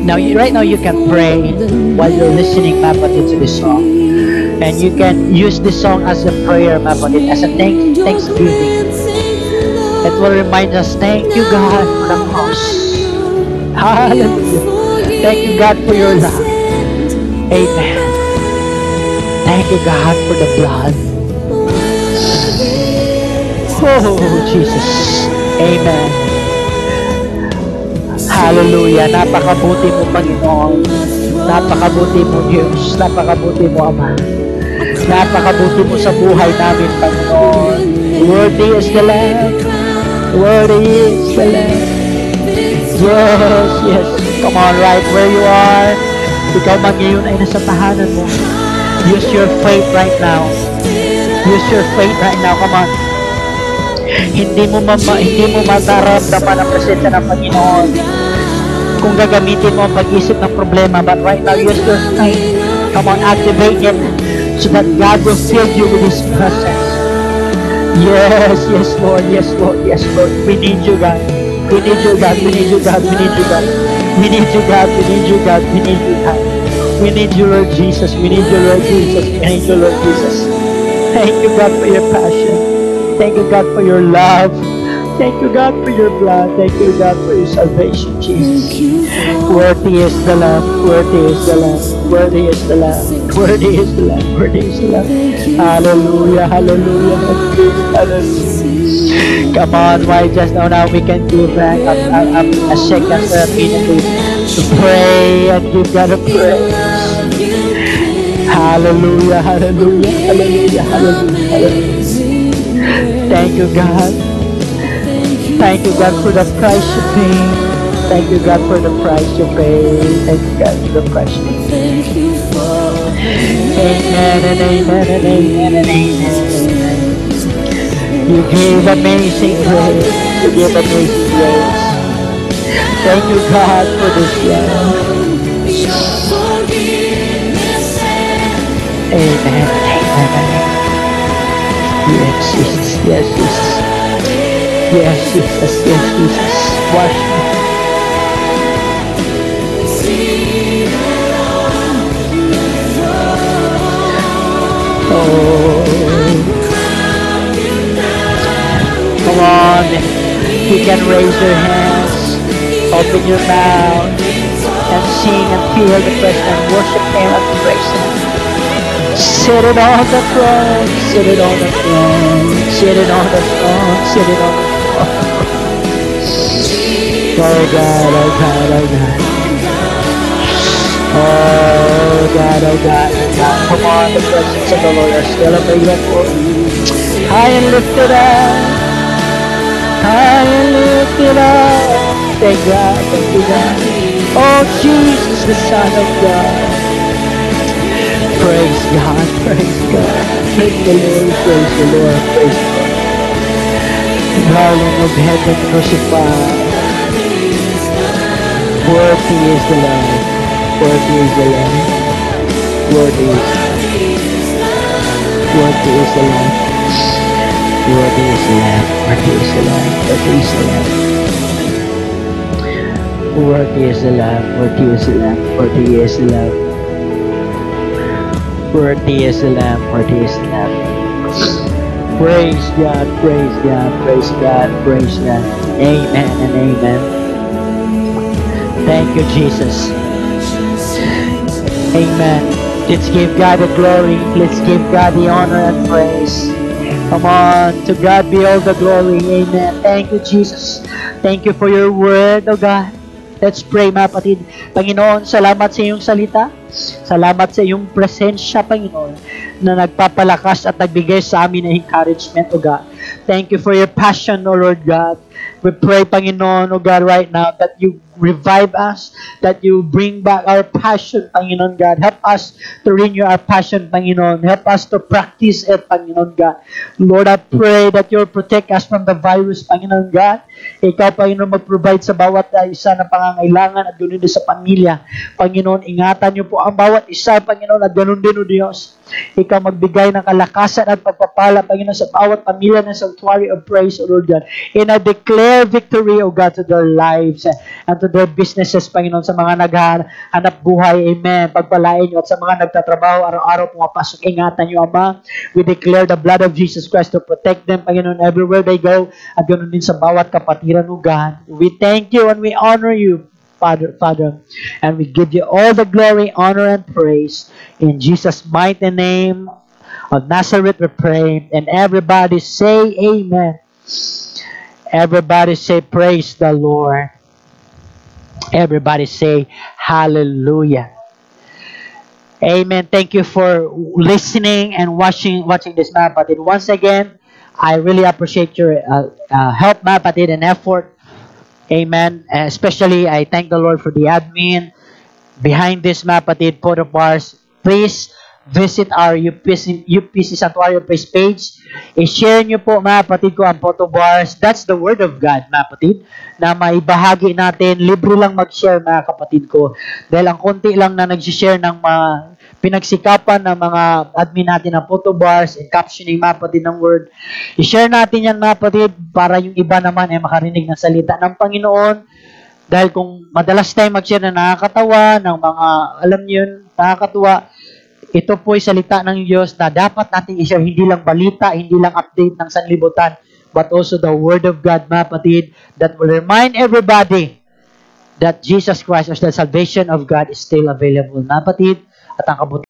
Now, right now, you can pray while you're listening, mga kapatid, to this song. And you can use this song as a prayer, mga kapatid, as a thanksgiving. It will remind us, thank you, God, for the cross. Hallelujah. Thank you, God, for your love. Amen. Thank you, God, for the blood. Oh, Jesus. Amen. Hallelujah. Napakabuti mo, Panginoon. Napakabuti mo, Diyos. Napakabuti mo, Ama. Napakabuti mo sa buhay namin, Panginoon. Worthy is the Lamb. Worthy is the Lamb. Yes, yes. Come on, right where you are. Ikaw man ngayon ay nasa tahanan mo. Use your faith right now. Use your faith right now. Come on. Hindi mo mataramdaman ang presensya ng Panginoon kung gagamitin mo ang pag-isip ng problema. But right now, use your faith. Come on, activate it so that God will fill you with His presence. Yes, yes, Lord. Yes, Lord. Yes, Lord. We need you, God. We need you, God. We need you, God. We need you, God. We need you, God. We need you, God. We need you, God. We need you, Lord Jesus. We need you, Lord Jesus. We need you, Lord Jesus. Thank you, God, for your passion. Thank you, God, for your love. Thank you, God, for your blood. Thank you, God, for your salvation, Jesus. Worthy is the Lamb. Worthy is the Lamb. Worthy is the Lamb. Worthy is the Lamb. Worthy is the Lamb. Hallelujah, hallelujah, hallelujah, hallelujah. Come on, why just now we can give back a second or a minute to pray and give God a praise. Hallelujah, hallelujah, hallelujah, hallelujah, hallelujah. Thank you, God. Thank you, God, for the price you paid. Thank you, God, for the price you paid. Thank you, God, for the price you paid. Amen and amen and amen and amen. You gave amazing grace. You gave amazing grace. Thank you, God, for this love. Amen. Amen. Yes, Jesus. Yes, Jesus. Yes, Jesus. Yes, Jesus. Wash me. Oh. Come on. You can raise your hands. Open your mouth. And sing and feel the presence and worship Him and praise Him. Sit it on the throne. Sit it on the throne. Sit it on the throne. Sit it on the throne. Oh God, oh God, oh God. Oh God, oh God, oh God. Come on, the presence of the Lord are still available. High and lifted up. High and lifted up. Thank God, thank you God. Oh Jesus, the Son of God. Praise God, praise God. Praise the Lord, praise the Lord, praise the Lord. Darling of heaven, crucified. Worthy is the Lamb. Worthy is the Lamb. Worthy is the Lamb. Worthy is the Lamb. Worthy is the Lamb. Worthy is the Lamb. Worthy is the Lamb. Worthy is the Lamb. Worthy is the Lamb. Worthy is the Lamb. Worthy is the Lamb. Worthy is the Lamb. Praise God. Praise God. Praise God. Praise God. Amen and amen. Thank you, Jesus. Amen. Let's give God the glory. Let's give God the honor and praise. Come on. To God be all the glory. Amen. Thank you, Jesus. Thank you for your word, O God. Let's pray, mga kapatid. Panginoon, salamat sa iyong salita. Salamat sa iyong presensya, Panginoon, na nagpapalakas at nagbigay sa amin ng encouragement, O God. Thank you for your passion, O Lord God. We pray, Panginoon, O God, right now, that you revive us, that you bring back our passion, Panginoon God. Help us to renew our passion, Panginoon. Help us to practice it, Panginoon God. Lord, I pray that you'll protect us from the virus, Panginoon God. Ikaw, Panginoon, mag-provide sa bawat isa na pangangailangan at ganoon din sa pamilya. Panginoon, ingatan niyo po ang bawat isa, Panginoon, at ganoon din, O Diyos. Ikaw magbigay ng kalakasan at pagpapala, Panginoon, sa bawat pamilya ng Sanctuary of Praise, O Lord God. And I declare victory, O God, to their lives and to their businesses, Panginoon, sa mga naghahanap buhay. Amen. Pagpalain niyo at sa mga nagtatrabaho, araw-araw pumapasok, ingatan niyo, Ama. We declare the blood of Jesus Christ to protect them, Panginoon, everywhere they go, at ganoon din sa bawat kapatiran, O God. We thank you and we honor you, Father, and we give you all the glory, honor, and praise. In Jesus' mighty name of Nazareth we pray, and everybody say amen. Everybody say praise the Lord. Everybody say hallelujah. Amen. Thank you for listening and watching this, mga kapatid. Once again, I really appreciate your help, mga kapatid, and effort. Amen. Especially, I thank the Lord for the admin behind this, mga kapatid, Photo Bars. Please visit our UPC Santuario page. I-share nyo po, mga kapatid ko, ang Photo Bars. That's the Word of God, mga kapatid, na maibahagi natin. Libre lang mag-share, mga kapatid ko. Dahil ang konti lang na nag-share ng mga pinagsikapan ng mga admin natin ng Photo Bars and captioning, mga kapatid, ng Word. I-share natin yan, mga kapatid, para yung iba naman ay makarinig ng salita ng Panginoon. Dahil kung madalas tayo mag-share na nakakatawa, ng mga, alam niyo yun, nakakatuwa, Ito po ay salita ng Diyos na dapat natin i-share, hindi lang balita, hindi lang update ng sanlibutan, but also the Word of God, mga kapatid, that will remind everybody that Jesus Christ or the salvation of God is still available, mga kapatid, at ang kabutihan